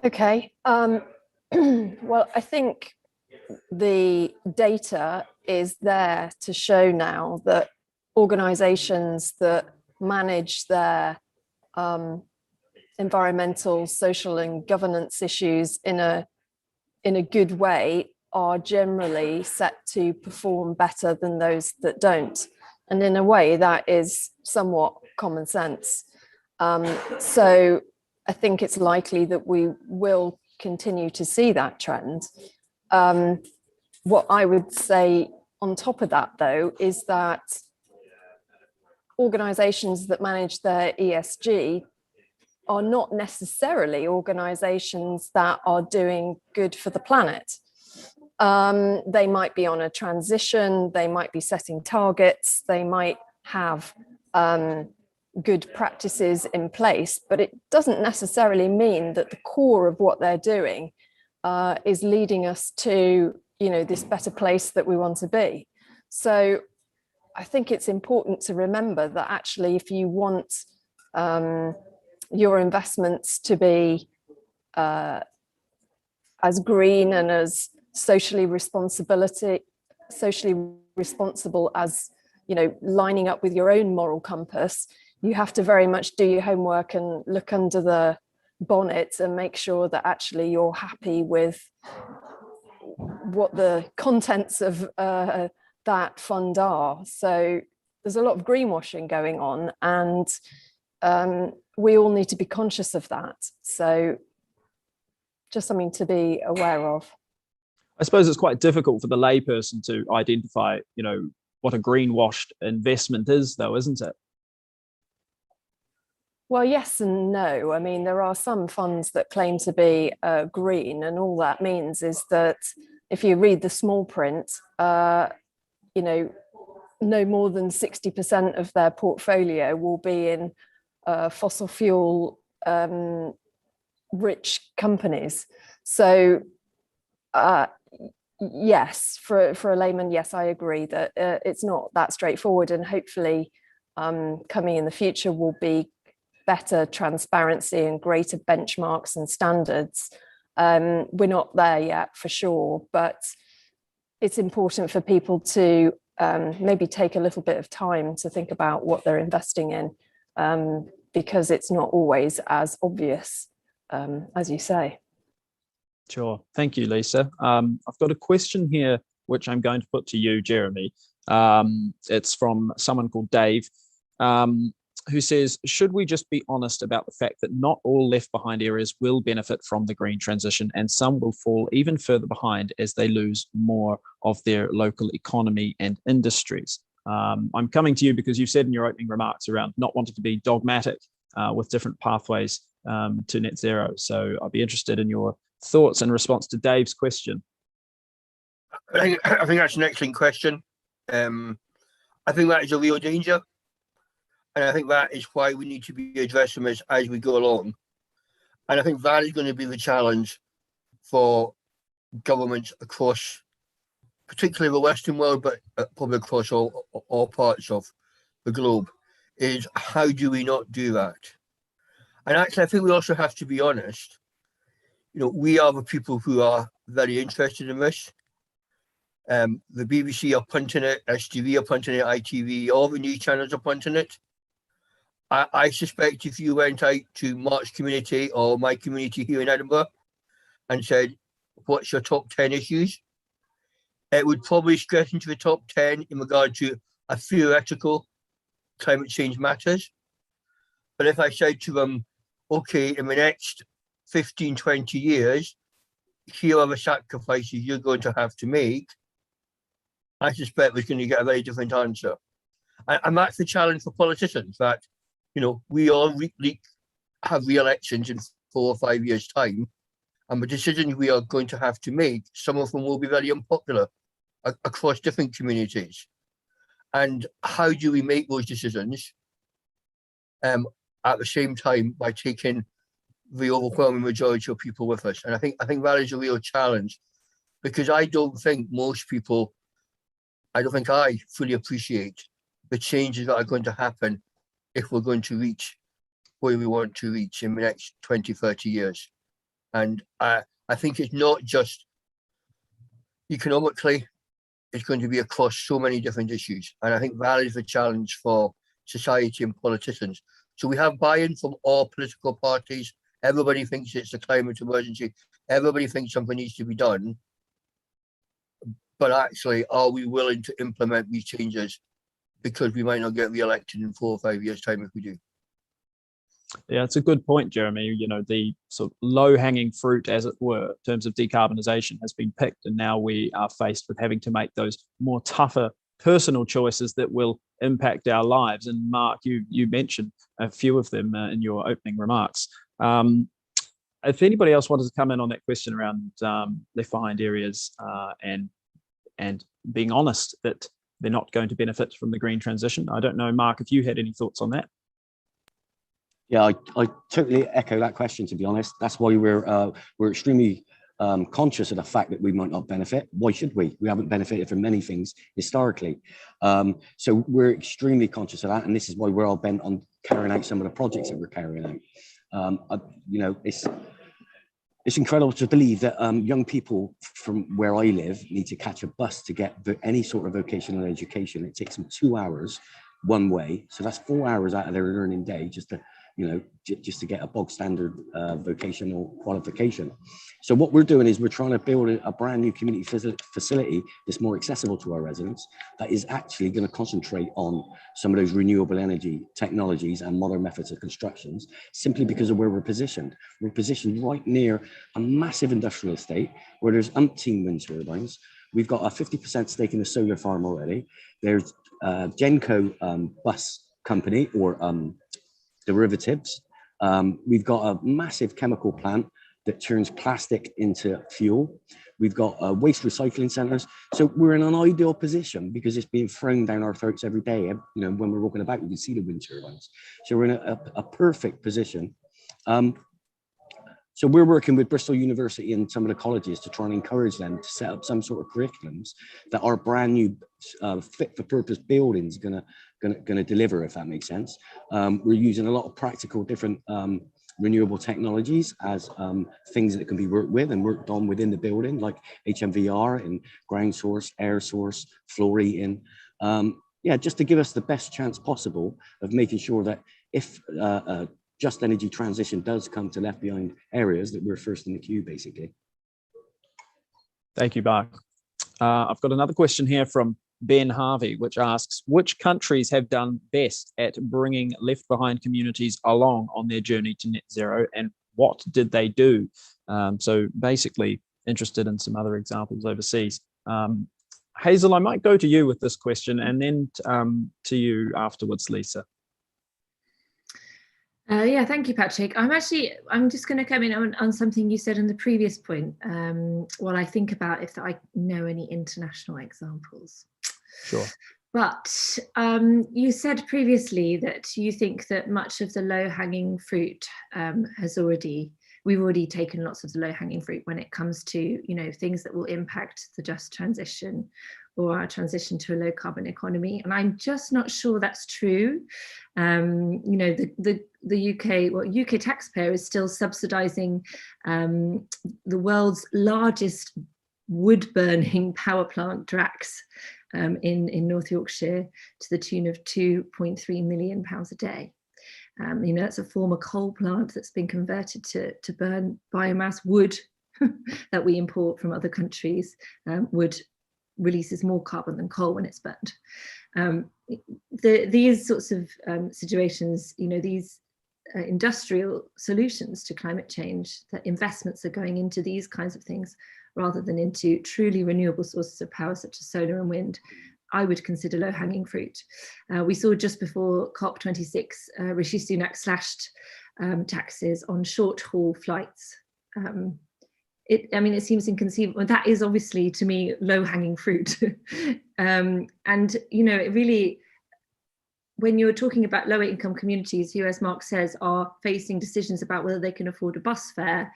Okay. Well, I think the data is there to show now that organizations that manage their environmental, social, and governance issues in a good way are generally set to perform better than those that don't. And in a way, that is somewhat common sense. So I think it's likely that we will continue to see that trend. What I would say on top of that, though, is that organizations that manage their ESG are not necessarily organizations that are doing good for the planet. They might be on a transition, they might be setting targets, they might have good practices in place, but it doesn't necessarily mean that the core of what they're doing is leading us to, this better place that we want to be. So I think it's important to remember that actually, if you want your investments to be as green and as socially responsible as, lining up with your own moral compass, you have to very much do your homework and look under the bonnet and make sure that actually you're happy with what the contents of that fund are. So there's a lot of greenwashing going on, and we all need to be conscious of that. So just something to be aware of. I suppose it's quite difficult for the layperson to identify, what a greenwashed investment is, though, isn't it? Well, yes and no. I mean, there are some funds that claim to be green, and all that means is that if you read the small print, no more than 60% of their portfolio will be in fossil fuel rich companies. So yes, for a layman, yes, I agree that it's not that straightforward, and hopefully coming in the future will be better transparency and greater benchmarks and standards. We're not there yet for sure, but it's important for people to maybe take a little bit of time to think about what they're investing in, because it's not always as obvious as you say. Sure. Thank you, Lisa. I've got a question here, which I'm going to put to you, Jeremy. It's from someone called Dave, who says, should we just be honest about the fact that not all left behind areas will benefit from the green transition, and some will fall even further behind as they lose more of their local economy and industries? I'm coming to you because you said in your opening remarks around not wanting to be dogmatic with different pathways to net zero. So I'd be interested in your thoughts in response to Dave's question. I think that's an excellent question. I think that is a real danger. And I think that is why we need to be addressing this as we go along. And I think that is going to be the challenge for governments across, particularly the Western world, but probably across all parts of the globe, is how do we not do that? And actually, I think we also have to be honest. We are the people who are very interested in this. The BBC are punting it, STV are punting it, ITV, all the news channels are punting it. I suspect if you went out to Mark's community or my community here in Edinburgh and said, what's your top 10 issues? It would probably stretch into the top 10 in regard to a theoretical climate change matters. But if I said to them, okay, in the next 15, 20 years, here are the sacrifices you're going to have to make, I suspect we're going to get a very different answer. And that's the challenge for politicians, that, we all have re-elections in 4 or 5 years' time, and the decisions we are going to have to make, some of them will be very unpopular across different communities. And how do we make those decisions at the same time by taking the overwhelming majority of people with us? And I think that is a real challenge, because I don't think I fully appreciate the changes that are going to happen if we're going to reach where we want to reach in the next 20, 30 years. And I think it's not just economically, it's going to be across so many different issues. And I think that is the challenge for society and politicians. So we have buy-in from all political parties. Everybody thinks it's a climate emergency. Everybody thinks something needs to be done. But actually, are we willing to implement these changes? Because we might not get re-elected in 4 or 5 years' time if we do. Yeah, it's a good point, Jeremy. You know, the sort of low-hanging fruit, as it were, in terms of decarbonisation has been picked, and now we are faced with having to make those more tougher personal choices that will impact our lives. And Mark, you mentioned a few of them in your opening remarks. If anybody else wanted to come in on that question around left behind areas and being honest that they're not going to benefit from the green transition, I don't know, Mark, if you had any thoughts on that. Yeah, I totally echo that question, to be honest. That's why we're extremely conscious of the fact that we might not benefit. Why should we? We haven't benefited from many things historically. So we're extremely conscious of that. And this is why we're all bent on carrying out some of the projects that we're carrying out. You know, it's incredible to believe that young people from where I live need to catch a bus to get any sort of vocational education. It takes them 2 hours one way. So that's 4 hours out of their learning day just to, you know, just to get a bog standard vocational qualification. So what we're doing is we're trying to build a brand new community facility that's more accessible to our residents, that is actually going to concentrate on some of those renewable energy technologies and modern methods of constructions, simply because of where we're positioned. We're positioned right near a massive industrial estate where there's umpteen wind turbines. We've got a 50% stake in the solar farm already. There's Genco bus company or derivatives. We've got a massive chemical plant that turns plastic into fuel. We've got waste recycling centers. So we're in an ideal position because it's being thrown down our throats every day. You know, when we're walking about, we can see the wind turbines. So we're in a perfect position. So we're working with Bristol University and some of the colleges to try and encourage them to set up some sort of curriculums that are brand new, fit for purpose buildings gonna deliver, if that makes sense. We're using a lot of practical different renewable technologies as things that can be worked with and worked on within the building, like HMVR and ground source, air source, floor heating. Yeah, just to give us the best chance possible of making sure that if just energy transition does come to left behind areas, that we're first in the queue, basically. Thank you, Mark. I've got another question here from Ben Harvey, which asks, which countries have done best at bringing left behind communities along on their journey to net zero, and what did they do? So basically interested in some other examples overseas. Hazel, I might go to you with this question and then to you afterwards, Lisa. Yeah, thank you, Patrick. I'm just going to come in on something you said in the previous point, while I think about if I know any international examples. Sure. But you said previously that you think that much of the low-hanging fruit we've already taken lots of the low-hanging fruit when it comes to, you know, things that will impact the just transition or our transition to a low carbon economy. And I'm just not sure that's true. You know, the UK taxpayer is still subsidizing the world's largest wood burning power plant, Drax, in North Yorkshire, to the tune of £2.3 million a day. You know, that's a former coal plant that's been converted to burn biomass wood that we import from other countries. Wood releases more carbon than coal when it's burned. These sorts of situations, you know, these industrial solutions to climate change, that investments are going into these kinds of things rather than into truly renewable sources of power such as solar and wind, I would consider low-hanging fruit. We saw just before COP26, Rishi Sunak slashed taxes on short-haul flights. I mean, it seems inconceivable. That is obviously, to me, low-hanging fruit. And, you know, it really, when you're talking about lower income communities who, as Mark says, are facing decisions about whether they can afford a bus fare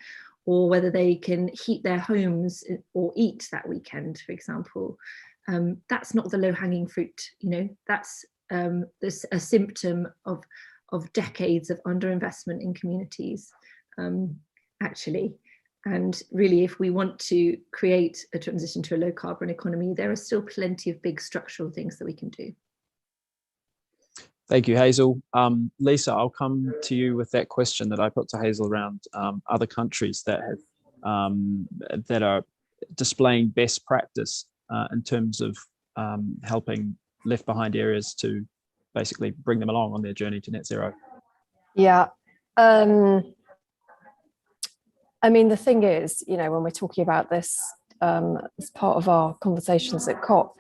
or whether they can heat their homes or eat that weekend, for example, that's not the low-hanging fruit. You know, that's this a symptom of decades of underinvestment in communities, actually. And really, if we want to create a transition to a low carbon economy, there are still plenty of big structural things that we can do. Thank you, Hazel. Lisa, I'll come to you with that question that I put to Hazel around other countries that have that are displaying best practice in terms of helping left behind areas to basically bring them along on their journey to net zero. Yeah. I mean, the thing is, you know, when we're talking about this as part of our conversations at COP,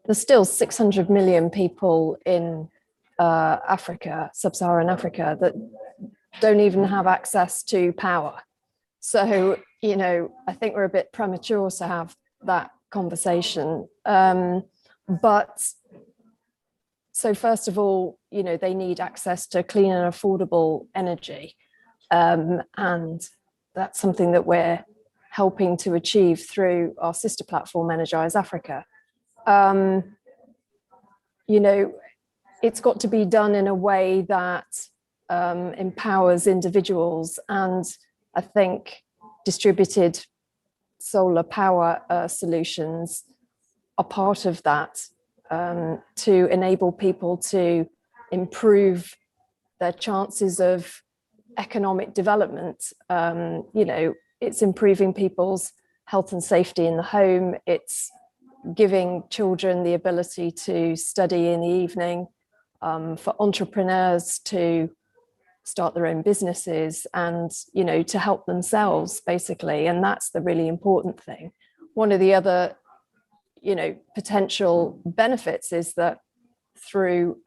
there's still 600 million people in Africa, sub-Saharan Africa, that don't even have access to power. So, you know, I think we're a bit premature to have that conversation. But so first of all, you know, they need access to clean and affordable energy. And that's something that we're helping to achieve through our sister platform, Energize Africa. You know, it's got to be done in a way that empowers individuals, and I think distributed solar power solutions are part of that, to enable people to improve their chances of economic development. You know, it's improving people's health and safety in the home. It's giving children the ability to study in the evening, for entrepreneurs to start their own businesses and, you know, to help themselves basically. And that's the really important thing. One of the other, you know, potential benefits is that through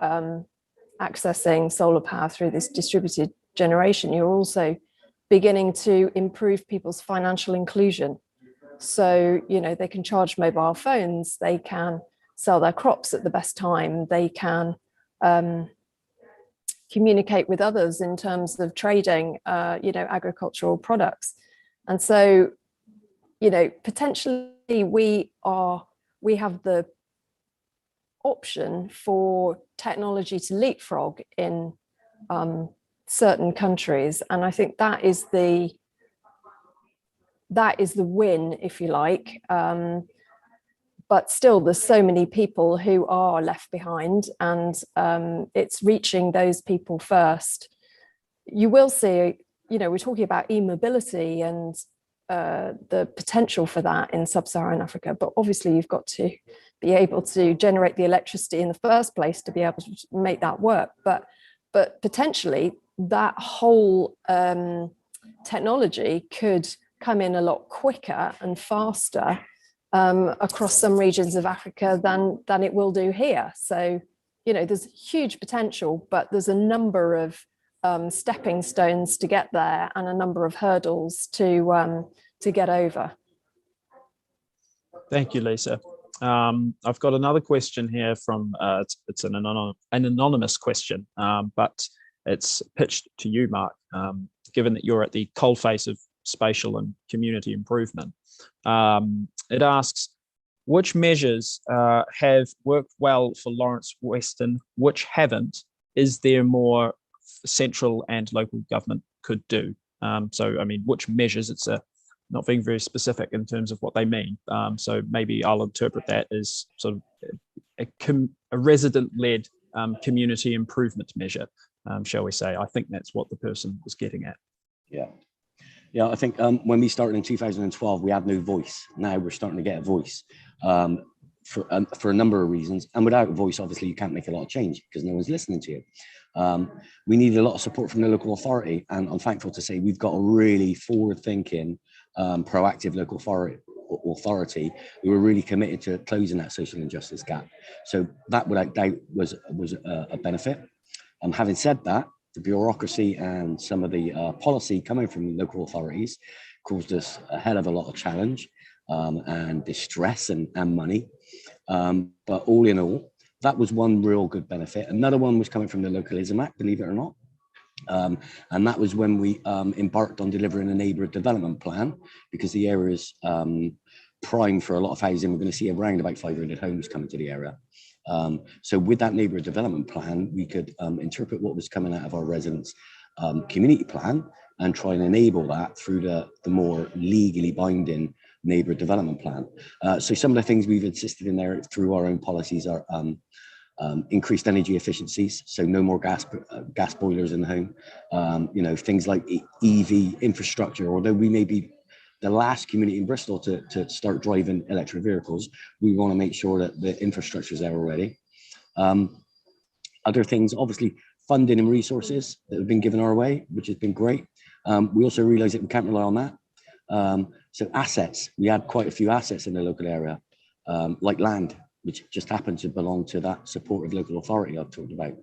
accessing solar power through this distributed generation, you're also beginning to improve people's financial inclusion. So, you know, they can charge mobile phones, they can sell their crops at the best time, they can communicate with others in terms of trading, you know, agricultural products. And so, you know, potentially we have the option for technology to leapfrog in certain countries. And I think that is the win, if you like. But still, there's so many people who are left behind, and it's reaching those people first. You will see, you know, we're talking about e-mobility and the potential for that in sub-Saharan Africa, but obviously you've got to be able to generate the electricity in the first place to be able to make that work. But potentially that whole technology could come in a lot quicker and faster across some regions of Africa than it will do here. So, you know, there's huge potential, but there's a number of stepping stones to get there and a number of hurdles to get over. Thank you, Lisa. I've got another question here from, it's an anonymous question, but it's pitched to you, Mark, given that you're at the coalface of spatial and community improvement. It asks, which measures have worked well for Lawrence Weston, which haven't? Is there more central and local government could do? So, I mean, which measures? It's not being very specific in terms of what they mean. So maybe I'll interpret that as sort of a resident-led community improvement measure, shall we say. I think that's what the person was getting at. Yeah, I think when we started in 2012, we had no voice. Now we're starting to get a voice for a number of reasons. And without a voice, obviously, you can't make a lot of change because no one's listening to you. We need a lot of support from the local authority. And I'm thankful to say we've got a really forward-thinking, proactive local authority who are really committed to closing that social injustice gap. So that, without doubt, was a benefit. Having said that, the bureaucracy and some of the policy coming from local authorities caused us a hell of a lot of challenge and distress and money. But all in all, that was one real good benefit. Another one was coming from the Localism Act, believe it or not. And that was when we embarked on delivering a neighbourhood development plan, because the area is prime for a lot of housing. We're going to see around about 500 homes coming to the area. So with that neighbourhood development plan, we could interpret what was coming out of our residents' community plan and try and enable that through the more legally binding neighbourhood development plan. So some of the things we've insisted in there through our own policies are increased energy efficiencies, so no more gas boilers in the home. You know, things like EV infrastructure. Although we may be the last community in Bristol to start driving electric vehicles, we want to make sure that the infrastructure is there already. Other things, obviously, funding and resources that have been given our way, which has been great. We also realise that we can't rely on that. So assets, we had quite a few assets in the local area, like land, which just happened to belong to that supportive local authority I've talked about.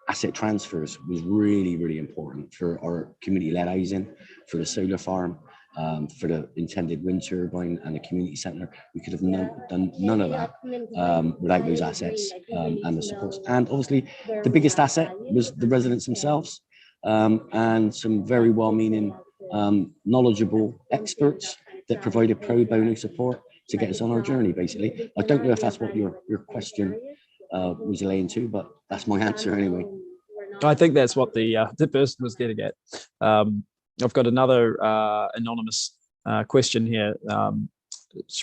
Asset transfers was really, really important for our community-led housing, for the solar farm, for the intended wind turbine and the community centre. We could have done none of that without those assets and the supports. And obviously, the biggest asset was the residents themselves, and some very well-meaning, knowledgeable experts that provided pro bono support to get us on our journey, basically. I don't know if that's what your question was laying to, but that's my answer anyway. I think that's what the person was getting at. I've got another anonymous question here,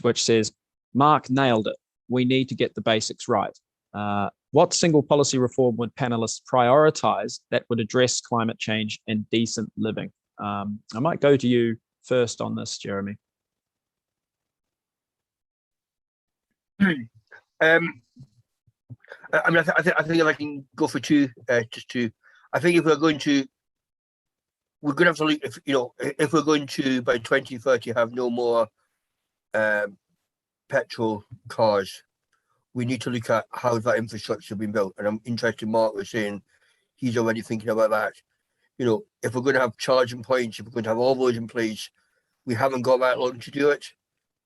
which says, Mark nailed it. We need to get the basics right. What single policy reform would panelists prioritise that would address climate change and decent living? I might go to you first on this, Jeremy. I mean, I think if I can go for two, just two. I think if we're going to have to look, if we're going to by 2030 have no more petrol cars, we need to look at how that infrastructure has been built. And I'm interested, Mark was saying he's already thinking about that. You know, if we're going to have charging points, if we're going to have all those in place, we haven't got that long to do it.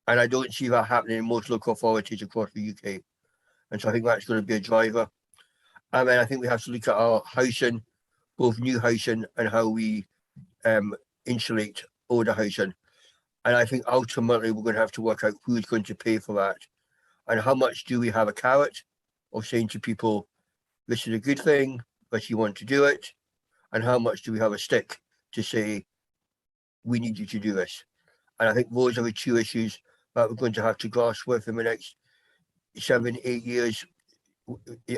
And I don't see that happening in most local authorities across the UK. And so I think that's going to be a driver. And then I think we have to look at our housing, both new housing and how we insulate older housing. And I think ultimately we're going to have to work out who's going to pay for that. And how much do we have a carrot of saying to people, this is a good thing, but you want to do it? And how much do we have a stick to say, we need you to do this? And I think those are the two issues that we're going to have to grasp with in the next 7-8 years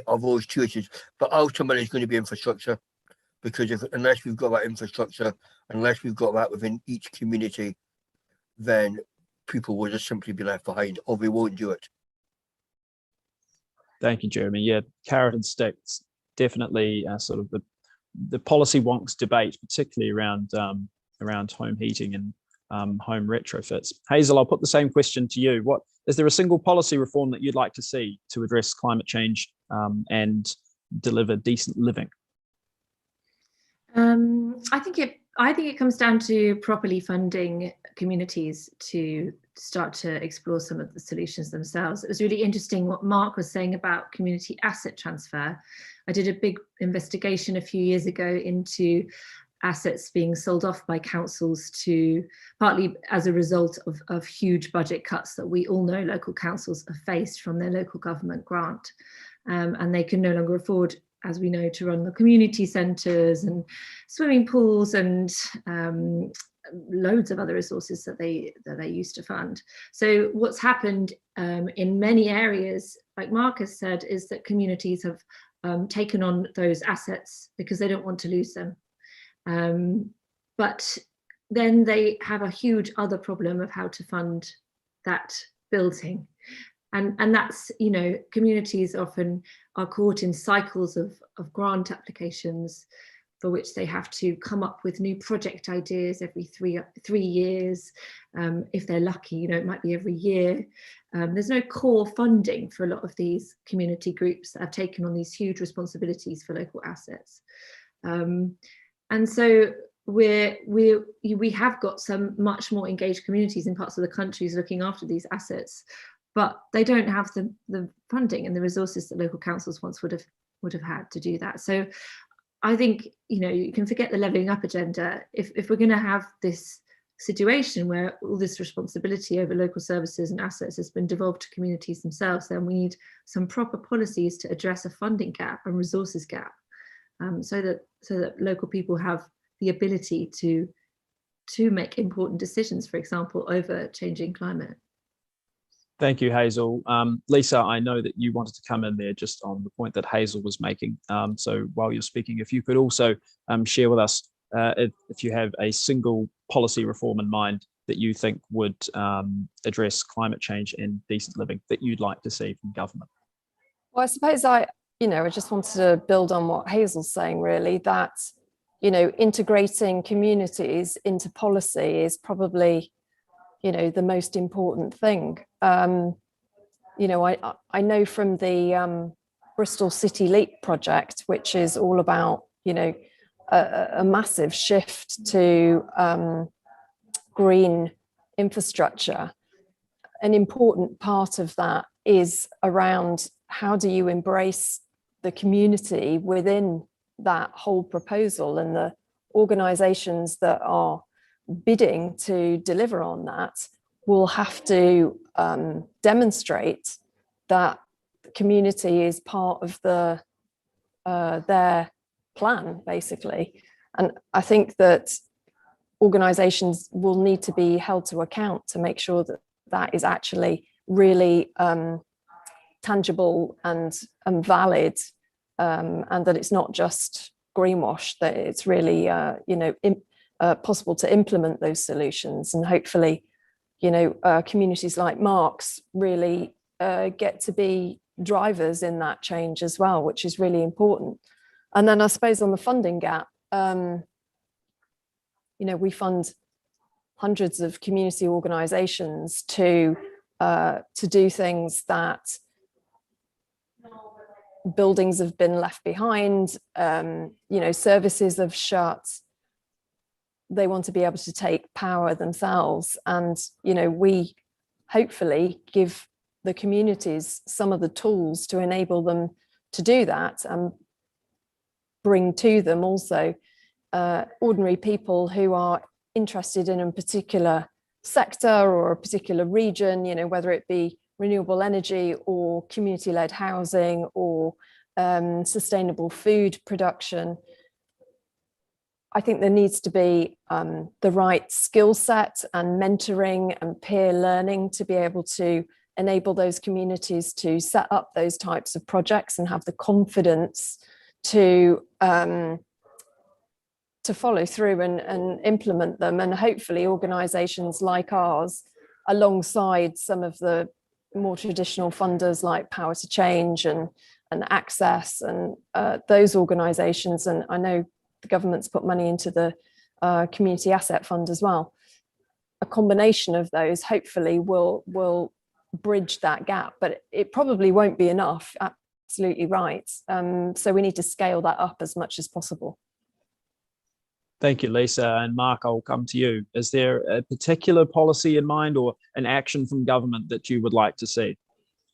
of those two issues. But ultimately it's going to be infrastructure, because unless we've got that infrastructure, unless we've got that within each community, then people will just simply be left behind, or they won't do it. Thank you, Jeremy. Yeah, carrot and sticks, definitely sort of the policy wonks debate, particularly around home heating and home retrofits. Hazel, I'll put the same question to you. What is there a single policy reform that you'd like to see to address climate change and deliver decent living? I think it comes down to properly funding communities to start to explore some of the solutions themselves. It was really interesting what Mark was saying about community asset transfer. I did a big investigation a few years ago into assets being sold off by councils to, partly as a result of huge budget cuts that we all know local councils have faced from their local government grant. And they can no longer afford, as we know, to run the community centres and swimming pools and loads of other resources that they used to fund. So what's happened in many areas, like Marcus said, is that communities have taken on those assets because they don't want to lose them. But then they have a huge other problem of how to fund that building. And that's, you know, communities often are caught in cycles of grant applications for which they have to come up with new project ideas every three years. If they're lucky, you know, it might be every year. There's no core funding for a lot of these community groups that have taken on these huge responsibilities for local assets. And so we have got some much more engaged communities in parts of the countries looking after these assets, but they don't have the funding and the resources that local councils once would have had to do that. So I think, you know, you can forget the levelling up agenda. If we're going to have this situation where all this responsibility over local services and assets has been devolved to communities themselves, then we need some proper policies to address a funding gap and resources gap, so that local people have the ability to make important decisions, for example, over changing climate. Thank you, Hazel. Lisa, I know that you wanted to come in there just on the point that Hazel was making. So while you're speaking, if you could also share with us if you have a single policy reform in mind that you think would address climate change and decent living that you'd like to see from government. Well, I suppose I just wanted to build on what Hazel's saying, really, that, integrating communities into policy is probably, the most important thing. I know from the Bristol City Leap project, which is all about, a massive shift to green infrastructure. An important part of that is around how do you embrace the community within that whole proposal, and the organisations that are bidding to deliver on that will have to demonstrate that the community is part of their plan, basically. And I think that organisations will need to be held to account to make sure that that is actually really tangible and valid, and that it's not just greenwash, that it's really possible to implement those solutions. And hopefully, communities like Marks really get to be drivers in that change as well, which is really important. And then I suppose on the funding gap, we fund hundreds of community organisations to do things that buildings have been left behind, services have shut. They want to be able to take power themselves, and we hopefully give the communities some of the tools to enable them to do that, and bring to them also ordinary people who are interested in a particular sector or a particular region, whether it be renewable energy or community-led housing or sustainable food production. I think there needs to be the right skill set and mentoring and peer learning to be able to enable those communities to set up those types of projects and have the confidence to follow through and implement them. And hopefully organisations like ours, alongside some of the more traditional funders like Power to Change and Access and those organisations, and I know the government's put money into the Community Asset Fund as well. A combination of those hopefully will bridge that gap, but it probably won't be enough. Absolutely right. So we need to scale that up as much as possible. Thank you, Lisa. And Mark, I'll come to you. Is there a particular policy in mind or an action from government that you would like to see?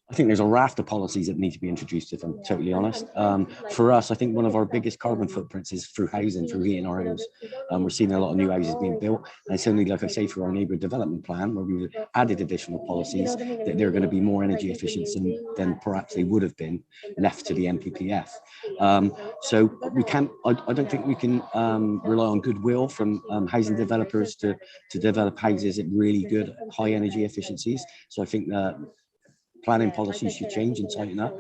I think there's a raft of policies that need to be introduced, if I'm totally honest. For us, I think one of our biggest carbon footprints is through housing, through heating our homes. We're seeing a lot of new houses being built. And it's only, like I say, through our neighbourhood development plan, where we've added additional policies, that they're going to be more energy efficient than perhaps they would have been left to the NPPF. So we can't, I don't think we can rely on goodwill from housing developers to develop houses at really good high energy efficiencies. So I think that planning policies should change and tighten up.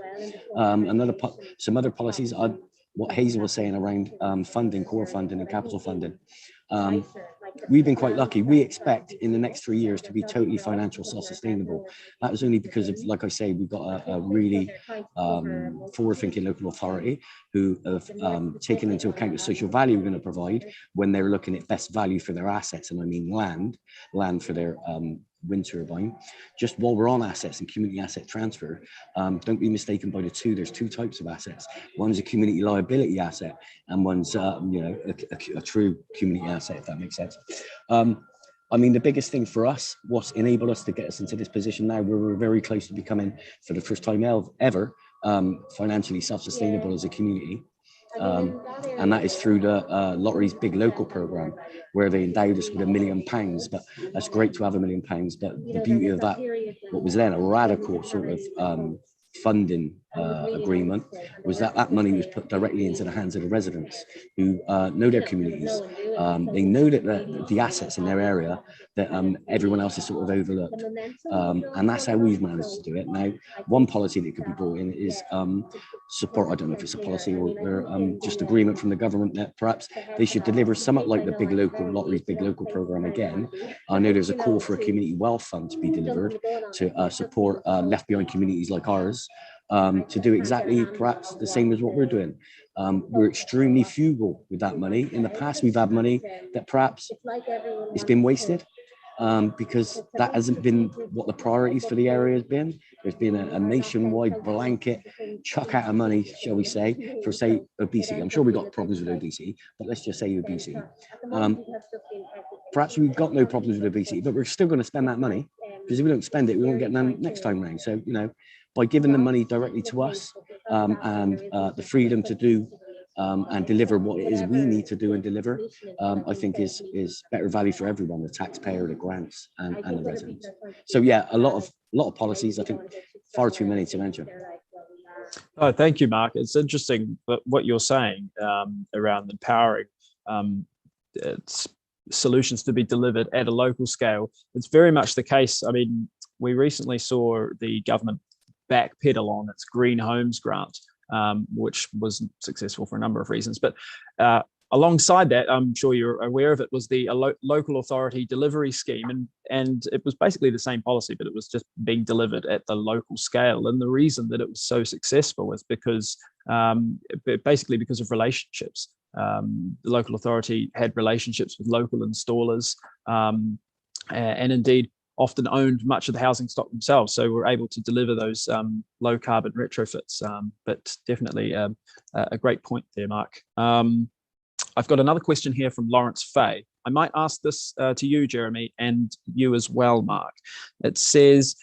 Some other policies, what Hazel was saying around funding, core funding and capital funding. We've been quite lucky. We expect in the next 3 years to be totally financial self-sustainable. That was only because of, like I say, we've got a really forward-thinking local authority who have taken into account the social value we're going to provide when they're looking at best value for their assets, and I mean land for their wind turbine. Just while we're on assets and community asset transfer, don't be mistaken by the two. There's two types of assets. One's a community liability asset, and one's a true community asset, if that makes sense. I mean, the biggest thing for us, what's enabled us to get us into this position now, where we're very close to becoming, for the first time ever, financially self-sustainable as a community, and that is through the Lottery's Big Local programme, where they endowed us with £1 million. But that's great to have £1 million. But the beauty of that, what was then a radical sort of funding agreement, was that money was put directly into the hands of the residents who know their communities. They know that the assets in their area that everyone else is sort of overlooked, and that's how we've managed to do it. Now, one policy that could be brought in is support. I don't know if it's a policy or just agreement from the government that perhaps they should deliver somewhat like the Big Local Lottery's Big Local programme again. I know there's a call for a community wealth fund to be delivered to support left behind communities like ours, to do exactly perhaps the same as what we're doing. We're extremely frugal with that money. In the past, we've had money that perhaps it's been wasted, because that hasn't been what the priorities for the area has been. There's been a nationwide blanket chuck out of money, shall we say, for, say, obesity. I'm sure we've got problems with obesity, but let's just say obesity. Perhaps we've got no problems with obesity, but we're still going to spend that money, because if we don't spend it, we won't get none next time round. So, you know, by giving the money directly to us, and the freedom to do and deliver what it is we need to do and deliver, I think is better value for everyone, the taxpayer, the grants, and the residents. So yeah, a lot of policies, I think far too many to mention. Oh, thank you, Mark. It's interesting what you're saying around empowering solutions to be delivered at a local scale. It's very much the case. I mean, we recently saw the government backpedal on its Green Homes grant, which was successful for a number of reasons. But alongside that, I'm sure you're aware of it, was the local authority delivery scheme. And it was basically the same policy, but it was just being delivered at the local scale. And the reason that it was so successful is because, basically because of relationships. The local authority had relationships with local installers, and indeed often owned much of the housing stock themselves, so we're able to deliver those low carbon retrofits. But definitely a great point there, Mark. I've got another question here from Lawrence Fay. I might ask this to you, Jeremy, and you as well, Mark. It says,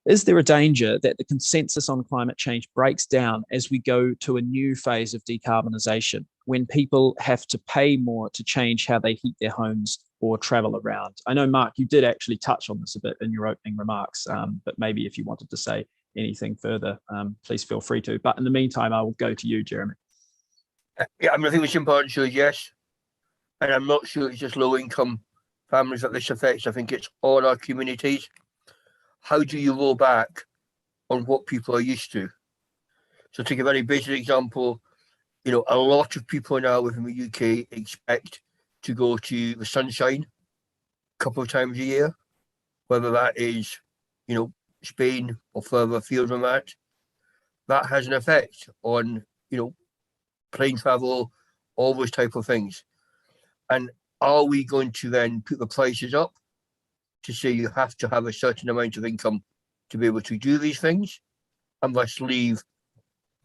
is there a danger that the consensus on climate change breaks down as we go to a new phase of decarbonisation, when people have to pay more to change how they heat their homes or travel around? I know, Mark, you did actually touch on this a bit in your opening remarks, but maybe if you wanted to say anything further, please feel free to. But in the meantime, I will go to you, Jeremy. Yeah, I mean, I think it's important to say yes. And I'm not sure it's just low-income families that this affects. I think it's all our communities. How do you roll back on what people are used to? So take a very basic example. You know, a lot of people now within the UK expect to go to the sunshine a couple of times a year, whether that is, you know, Spain or further afield from that. That has an effect on, you know, plane travel, all those type of things. And are we going to then put the prices up to say you have to have a certain amount of income to be able to do these things, and thus leave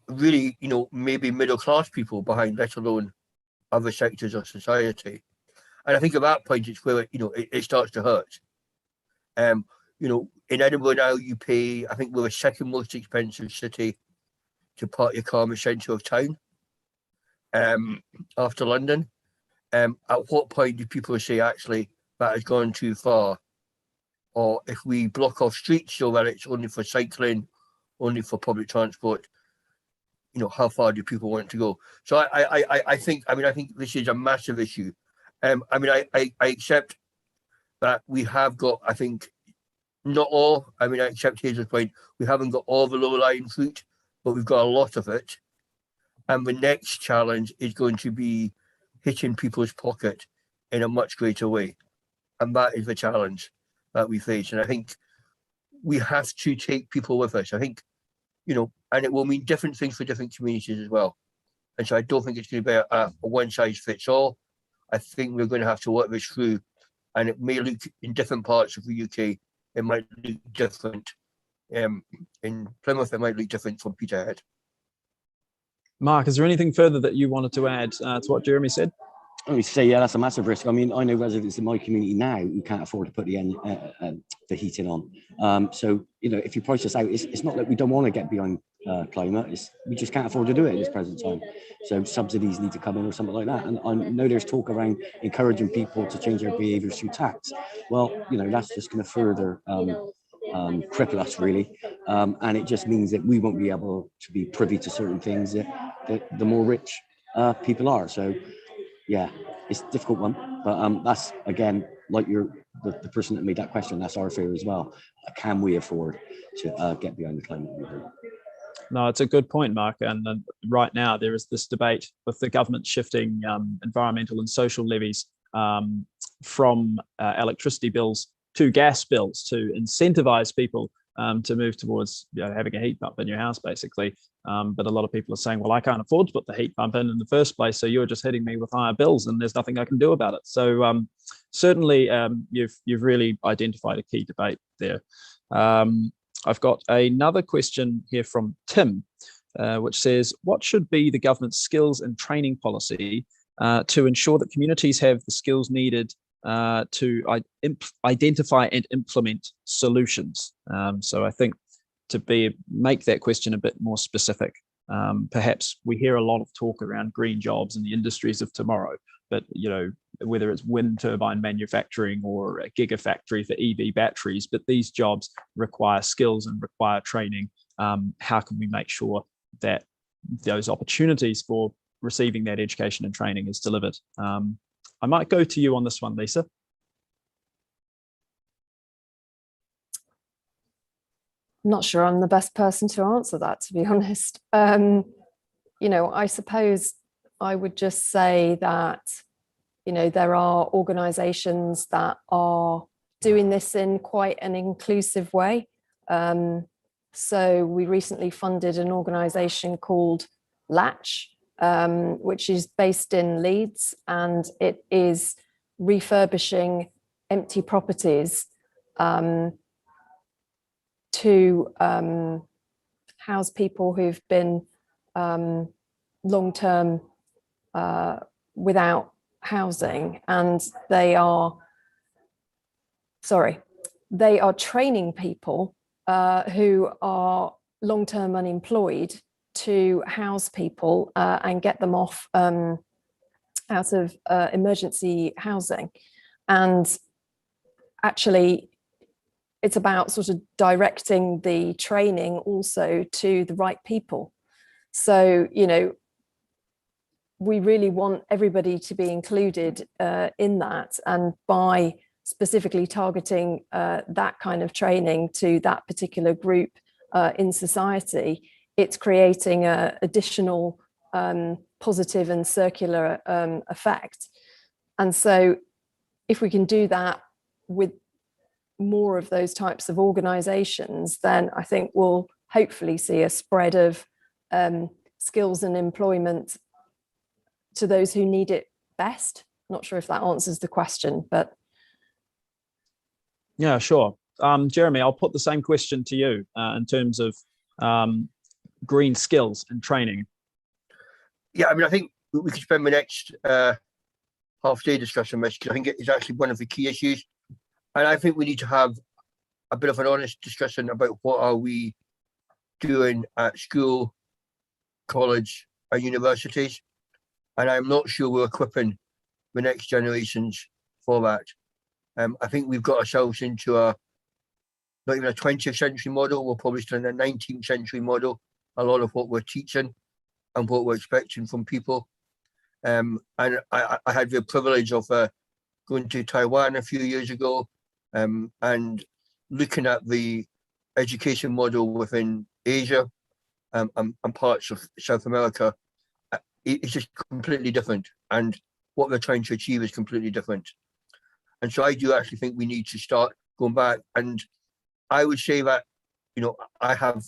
really, you know, maybe middle class people behind, let alone other sectors of society? And I think at that point it's where, you know, it starts to hurt. You know, in Edinburgh now you pay, I think we're the second most expensive city to park your car in the centre of town, after London. At what point do people say, actually, that has gone too far? Or if we block off streets so that it's only for cycling, only for public transport, you know, how far do people want to go? So I think this is a massive issue. I mean, I accept that we have got, I think, not all, I mean, I accept Hazel's point, we haven't got all the low-lying fruit, but we've got a lot of it. And the next challenge is going to be hitting people's pocket in a much greater way. And that is the challenge that we face. And I think we have to take people with us. I think, you know, and it will mean different things for different communities as well. And so I don't think it's going to be a one-size-fits-all. I think we're going to have to work this through, and it may look in different parts of the UK, it might look different. In Plymouth, it might look different from Peterhead. Mark, is there anything further that you wanted to add to what Jeremy said? I would say, yeah, that's a massive risk. I mean, I know residents in my community now who can't afford to put the heating on. So, you know, if you price this out, it's not that we don't want to get behind climate. We just can't afford to do it at this present time. So subsidies need to come in or something like that. And I know there's talk around encouraging people to change their behaviours through tax. Well, you know, that's just going to further cripple us, really. And it just means that we won't be able to be privy to certain things that the more rich people are. So, yeah, it's a difficult one. But that's, again, like the person that made that question, that's our fear as well. Can we afford to get behind the climate movement? No, it's a good point, Mark. And right now there is this debate with the government shifting environmental and social levies from electricity bills to gas bills to incentivize people to move towards having a heat pump in your house, basically. But a lot of people are saying, well, I can't afford to put the heat pump in the first place, so you're just hitting me with higher bills and there's nothing I can do about it. So certainly you've really identified a key debate there. I've got another question here from Tim, which says, what should be the government's skills and training policy to ensure that communities have the skills needed to identify and implement solutions? So I think to make that question a bit more specific, perhaps we hear a lot of talk around green jobs in the industries of tomorrow, but whether it's wind turbine manufacturing or a gigafactory for EV batteries, but these jobs require skills and require training. How can we make sure that those opportunities for receiving that education and training is delivered? I might go to you on this one, Lisa. I'm not sure I'm the best person to answer that, to be honest. I suppose I would just say that, there are organisations that are doing this in quite an inclusive way. So we recently funded an organisation called Latch, which is based in Leeds, and it is refurbishing empty properties to house people who've been long-term without housing, and they are training people who are long-term unemployed to house people and get them off out of emergency housing. And actually, it's about sort of directing the training also to the right people. So, we really want everybody to be included in that, and by specifically targeting that kind of training to that particular group in society, it's creating an additional positive and circular effect. And so if we can do that with more of those types of organizations, then I think we'll hopefully see a spread of skills and employment to those who need it best. Not sure if that answers the question, but. Yeah, sure. Jeremy, I'll put the same question to you in terms of green skills and training. Yeah, I mean, I think we could spend the next half day discussing this, because I think it is actually one of the key issues. And I think we need to have a bit of an honest discussion about what are we doing at school, college, and universities. And I'm not sure we're equipping the next generations for that. I think we've got ourselves into not even a 20th century model, we're probably still in a 19th century model, a lot of what we're teaching and what we're expecting from people. And I had the privilege of going to Taiwan a few years ago and looking at the education model within Asia and parts of South America. It's just completely different, and what they're trying to achieve is completely different. And so I do actually think we need to start going back. And I would say that, I have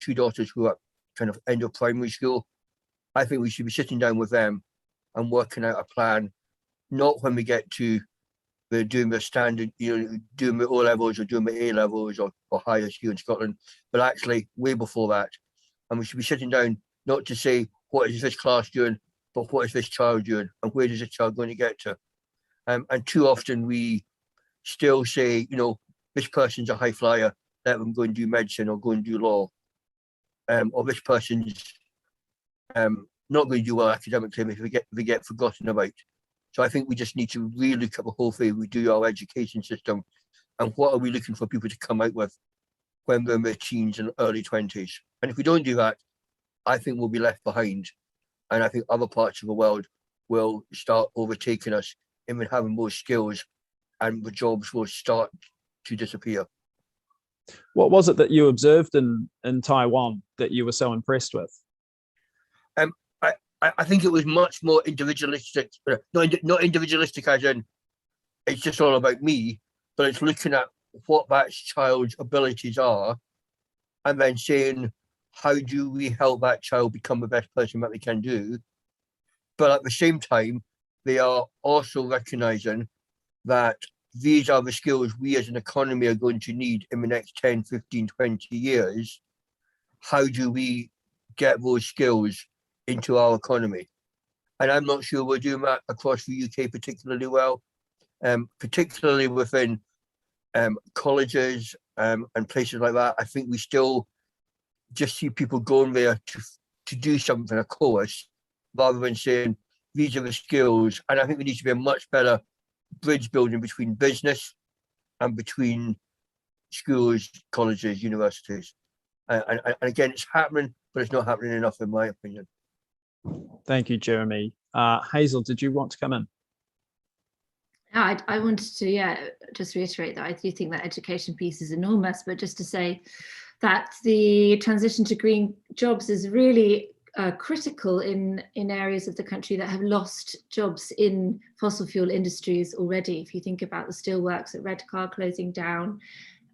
two daughters who are kind of end of primary school. I think we should be sitting down with them and working out a plan, not when we get to doing the standard, doing the O levels or doing the A levels or higher here in Scotland, but actually way before that. And we should be sitting down not to say, what is this class doing, but what is this child doing, and where is this child going to get to? And too often we still say, this person's a high flyer, let them go and do medicine or go and do law. or this person's not going to do well academically if they get forgotten about. So I think we just need to really look at the whole thing. We do our education system, and what are we looking for people to come out with when they're in their teens and early 20s? And if we don't do that, I think we'll be left behind. And I think other parts of the world will start overtaking us in having more skills, and the jobs will start to disappear. What was it that you observed in Taiwan that you were so impressed with? I think it was much more individualistic, not individualistic as in it's just all about me, but it's looking at what that child's abilities are and then saying, how do we help that child become the best person that they can do? But at the same time, they are also recognizing that these are the skills we as an economy are going to need in the next 10, 15, 20 years. How do we get those skills into our economy? And I'm not sure we're doing that across the UK particularly well, particularly within colleges and places like that. I think we still just see people going there to do something, a course, rather than saying, these are the skills. And I think there needs to be a much better bridge building between business and between schools, colleges, universities. And again, it's happening, but it's not happening enough, in my opinion. Thank you, Jeremy. Hazel, did you want to come in? I wanted to, just reiterate that I do think that education piece is enormous, but just to say that the transition to green jobs is really critical in areas of the country that have lost jobs in fossil fuel industries already. If you think about the steelworks at Redcar closing down,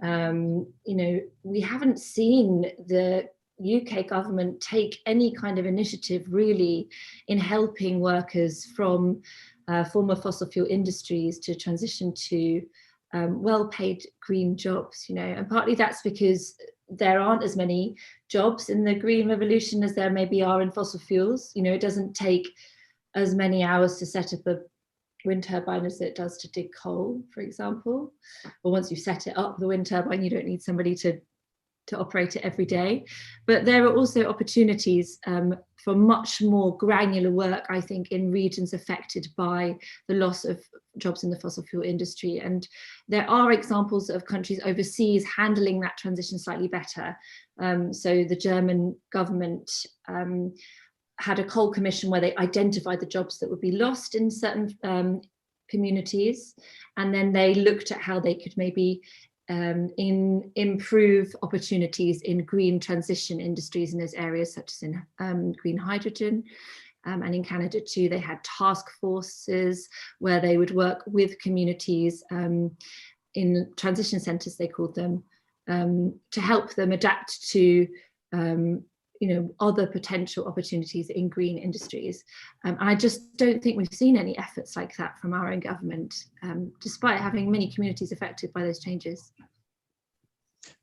we haven't seen the UK government take any kind of initiative really in helping workers from former fossil fuel industries to transition to well-paid green jobs, and partly that's because there aren't as many jobs in the green revolution as there maybe are in fossil fuels. It doesn't take as many hours to set up a wind turbine as it does to dig coal, for example. Or once you set it up, the wind turbine, you don't need somebody to operate it every day. But there are also opportunities for much more granular work, I think, in regions affected by the loss of jobs in the fossil fuel industry. And there are examples of countries overseas handling that transition slightly better. So the German government had a coal commission where they identified the jobs that would be lost in certain communities. And then they looked at how they could maybe improve opportunities in green transition industries in those areas, such as in green hydrogen. And in Canada too, they had task forces where they would work with communities in transition centres, they called them, to help them adapt to other potential opportunities in green industries. And I just don't think we've seen any efforts like that from our own government, despite having many communities affected by those changes.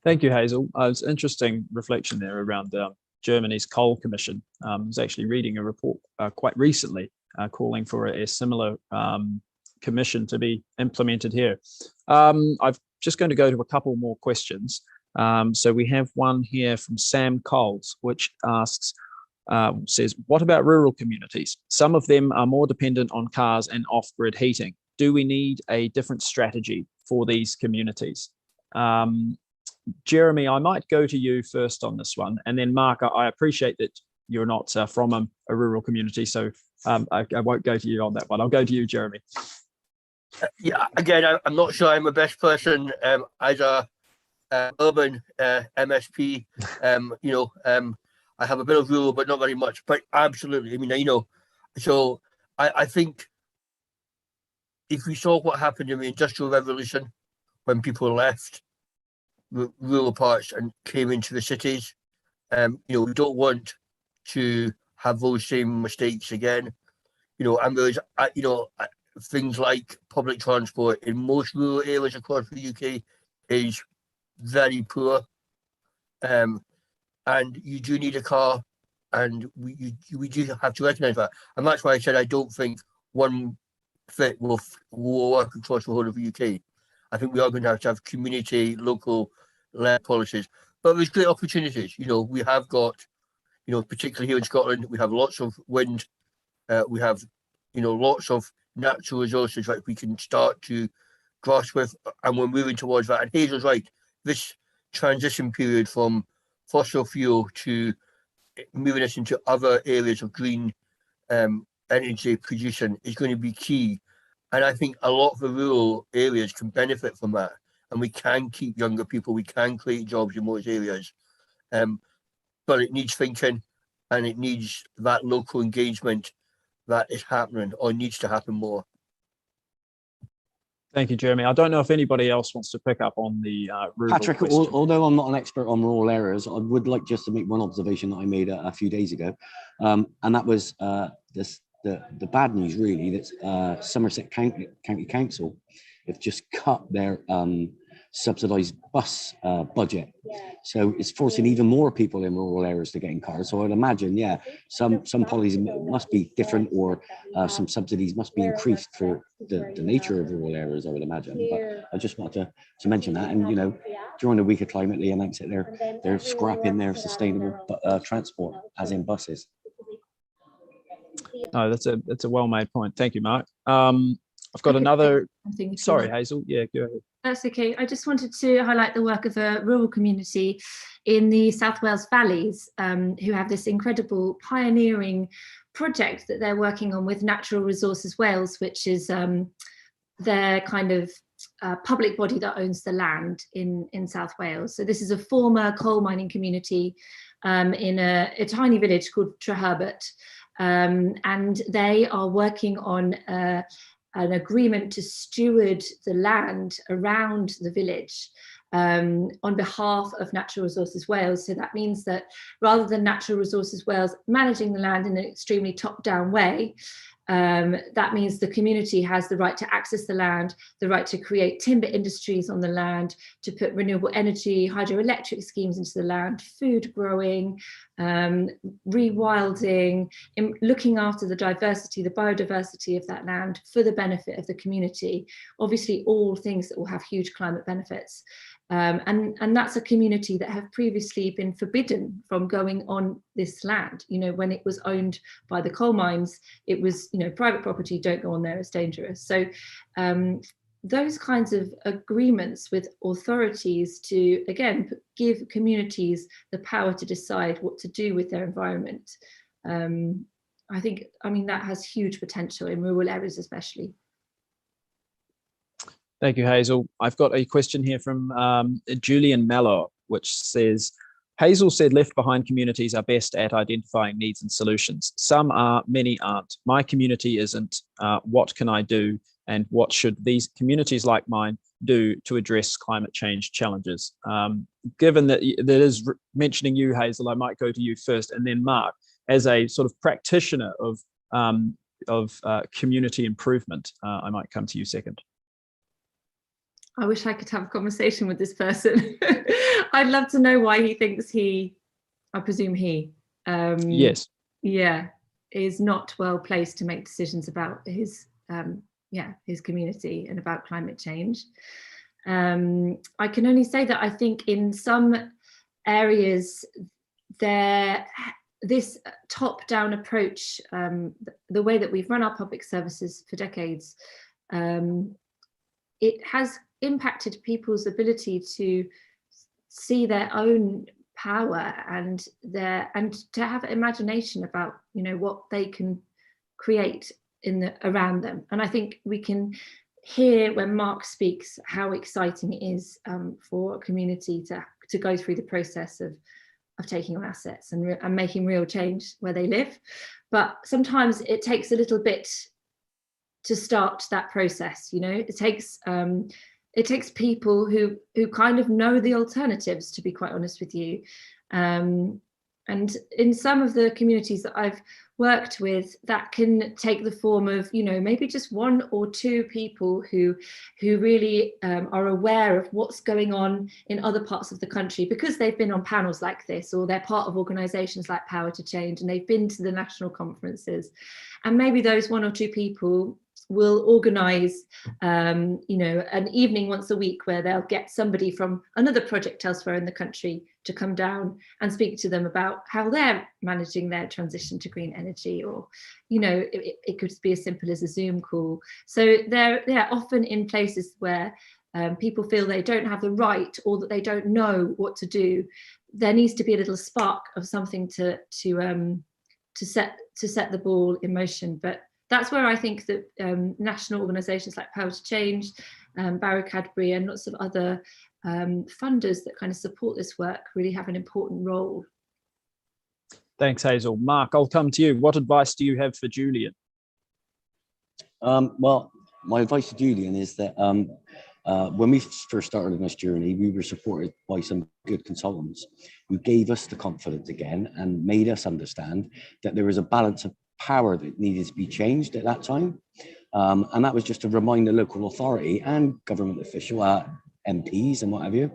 Thank you, Hazel. It's interesting reflection there around Germany's coal commission. I was actually reading a report quite recently calling for a similar commission to be implemented here. I'm just going to go to a couple more questions. So we have one here from Sam Coles, which asks, says, what about rural communities? Some of them are more dependent on cars and off-grid heating. Do we need a different strategy for these communities? Jeremy, I might go to you first on this one. And then Mark, I appreciate that you're not from a rural community, so I won't go to you on that one. I'll go to you, Jeremy. Yeah, again, I'm not sure I'm the best person as a urban MSP. I have a bit of rural, but not very much. But absolutely, so I think if we saw what happened in the Industrial Revolution when people left rural parts and came into the cities, we don't want to have those same mistakes again. And there's things like public transport in most rural areas across the UK is very poor, and you do need a car, and we do have to recognise that. And that's why I said I don't think one fit will work across the whole of the UK. I think we are going to have community, local led policies. but there's great opportunities. You know, we have got, you know, particularly here in Scotland, we have lots of wind. We have, you know, lots of natural resources that we can start to grasp with, and we're moving towards that. And Hazel's right, this transition period from fossil fuel to moving us into other areas of green energy producing is going to be key. And I think a lot of the rural areas can benefit from that. And we can keep younger people, we can create jobs in those areas. But it needs thinking, and it needs that local engagement that is happening or needs to happen more. Thank you, Jeremy. I don't know if anybody else wants to pick up on the rural Patrick, question. although I'm not an expert on rural areas, I would like just to make one observation that I made a few days ago, and that was the bad news, really, that Somerset County Council have just cut their subsidised bus budget. So it's forcing even more people in rural areas to get in cars. So I'd imagine, yeah, some policies must be different, or some subsidies must be increased for the nature of rural areas, I would imagine. But I just wanted to mention that. And, you know, during the week of climate, they announced that they're scrapping their sustainable transport, as in buses. No, that's a well-made point. Thank you, Mark. I've got another. Sorry, Hazel. Yeah, go ahead. That's okay. I just wanted to highlight the work of a rural community in the South Wales Valleys, who have this incredible pioneering project that they're working on with Natural Resources Wales, which is their kind of public body that owns the land in South Wales. So this is a former coal mining community in a tiny village called Treherbert, and they are working on an agreement to steward the land around the village on behalf of Natural Resources Wales. So that means that rather than Natural Resources Wales managing the land in an extremely top-down way, that means the community has the right to access the land, the right to create timber industries on the land, to put renewable energy, hydroelectric schemes into the land, food growing, rewilding, looking after the diversity, the biodiversity of that land for the benefit of the community. Obviously, all things that will have huge climate benefits. And that's a community that have previously been forbidden from going on this land. You know, when it was owned by the coal mines, it was, you know, private property, don't go on there, it's dangerous. So those kinds of agreements with authorities to, again, give communities the power to decide what to do with their environment. I mean, that has huge potential in rural areas, especially. Thank you, Hazel. I've got a question here from Julian Mallow, which says, Hazel said left behind communities are best at identifying needs and solutions. Some are, many aren't. My community isn't. What can I do? And what should these communities like mine do to address climate change challenges? Given that is mentioning you, Hazel, I might go to you first, and then Mark, as a sort of practitioner of community improvement, I might come to you second. I wish I could have a conversation with this person. I'd love to know why he thinks I presume yes, yeah, is not well placed to make decisions about his community and about climate change. I can only say that I think in some areas this top-down approach, the way that we've run our public services for decades, it has impacted people's ability to see their own power and to have imagination about, you know, what they can create around them. And I think we can hear when Mark speaks how exciting it is for a community to go through the process of taking on assets and making real change where they live. But sometimes it takes a little bit to start that process. You know, it takes people who kind of know the alternatives, to be quite honest with you. And in some of the communities that I've worked with, that can take the form of, you know, maybe just one or two people who really are aware of what's going on in other parts of the country because they've been on panels like this, or they're part of organisations like Power to Change, and they've been to the national conferences. And maybe those one or two people will organise, you know, an evening once a week where they'll get somebody from another project elsewhere in the country to come down and speak to them about how they're managing their transition to green energy, or, you know, it could be as simple as a Zoom call. So they're often in places where people feel they don't have the right, or that they don't know what to do. There needs to be a little spark of something to set the ball in motion. But that's where I think that national organisations like Power to Change, Barrow Cadbury, and lots of other funders that kind of support this work really have an important role. Thanks, Hazel. Mark, I'll come to you. What advice do you have for Julian? Well, my advice to Julian is that when we first started on this journey, we were supported by some good consultants who gave us the confidence again and made us understand that there was a balance of power that needed to be changed at that time. And that was just to remind the local authority and government official, MPs and what have you,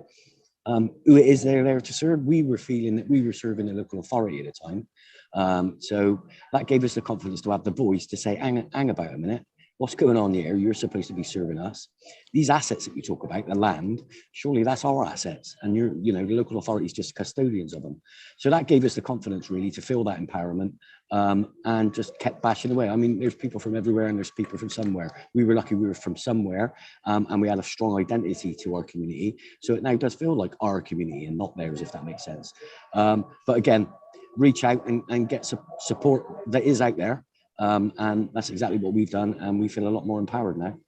who it is they're there to serve. We were feeling that we were serving the local authority at the time. So that gave us the confidence to have the voice to say, hang about a minute. What's going on here? You're supposed to be serving us. These assets that we talk about, the land, surely that's our assets. And you know, the local authority is just custodians of them. So that gave us the confidence really to feel that empowerment, and just kept bashing away. I mean, there's people from everywhere and there's people from somewhere. We were lucky we were from somewhere, and we had a strong identity to our community. So it now does feel like our community and not theirs, if that makes sense. But again, reach out and get support that is out there. And that's exactly what we've done, and we feel a lot more empowered now.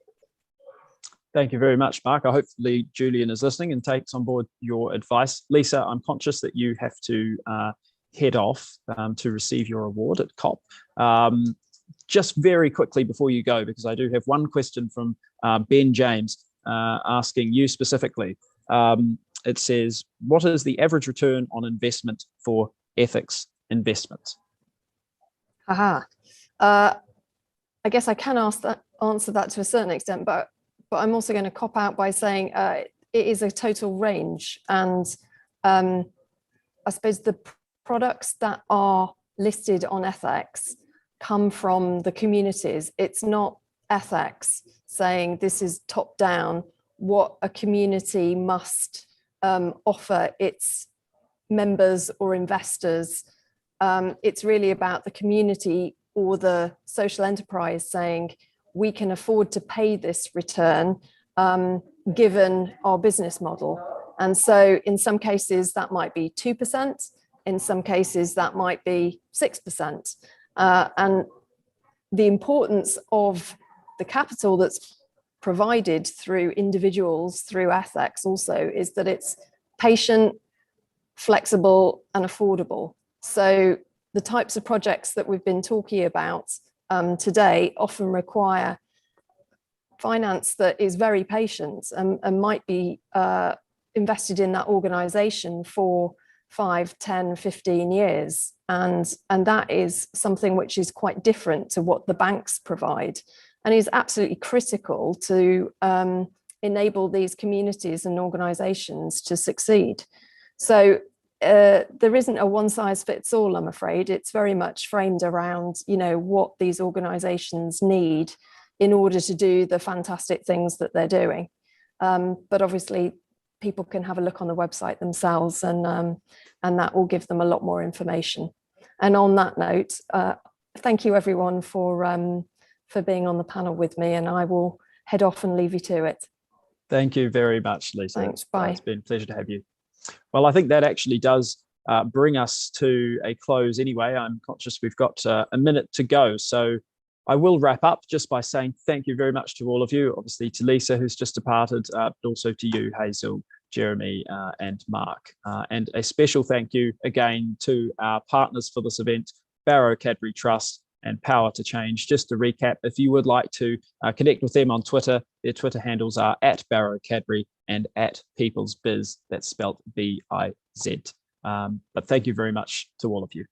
Thank you very much, Mark. Hopefully Julian is listening and takes on board your advice. Lisa, I'm conscious that you have to head off to receive your award at COP. Just very quickly before you go, because I do have one question from Ben James asking you specifically. It says, what is the average return on investment for ethics investments? Aha. I guess I can answer that to a certain extent, but I'm also going to cop out by saying it is a total range. And I suppose the products that are listed on ethics come from the communities. It's not ethics saying this is top down what a community must offer its members or investors. It's really about the community or the social enterprise saying we can afford to pay this return given our business model. And so in some cases that might be 2%, in some cases that might be 6%. And the importance of the capital that's provided through individuals, through ethics also, is that it's patient, flexible and affordable. So the types of projects that we've been talking about today often require finance that is very patient and might be invested in that organization for 5, 10, 15 years. And that is something which is quite different to what the banks provide and is absolutely critical to enable these communities and organizations to succeed. So there isn't a one size fits all, I'm afraid. It's very much framed around, you know, what these organizations need in order to do the fantastic things that they're doing. But obviously people can have a look on the website themselves and that will give them a lot more information. And on that note, thank you everyone for being on the panel with me, and I will head off and leave you to it. Thank you very much, Lisa. Thanks, bye. It's been a pleasure to have you. Well, I think that actually does bring us to a close anyway. I'm conscious we've got a minute to go. So I will wrap up just by saying thank you very much to all of you, obviously to Lisa, who's just departed, but also to you, Hazel, Jeremy, and Mark. And a special thank you again to our partners for this event, Barrow Cadbury Trust and Power to Change. Just to recap, if you would like to connect with them on Twitter, their Twitter handles are @BarrowCadbury and @PeoplesBiz, that's spelt BIZ. But thank you very much to all of you.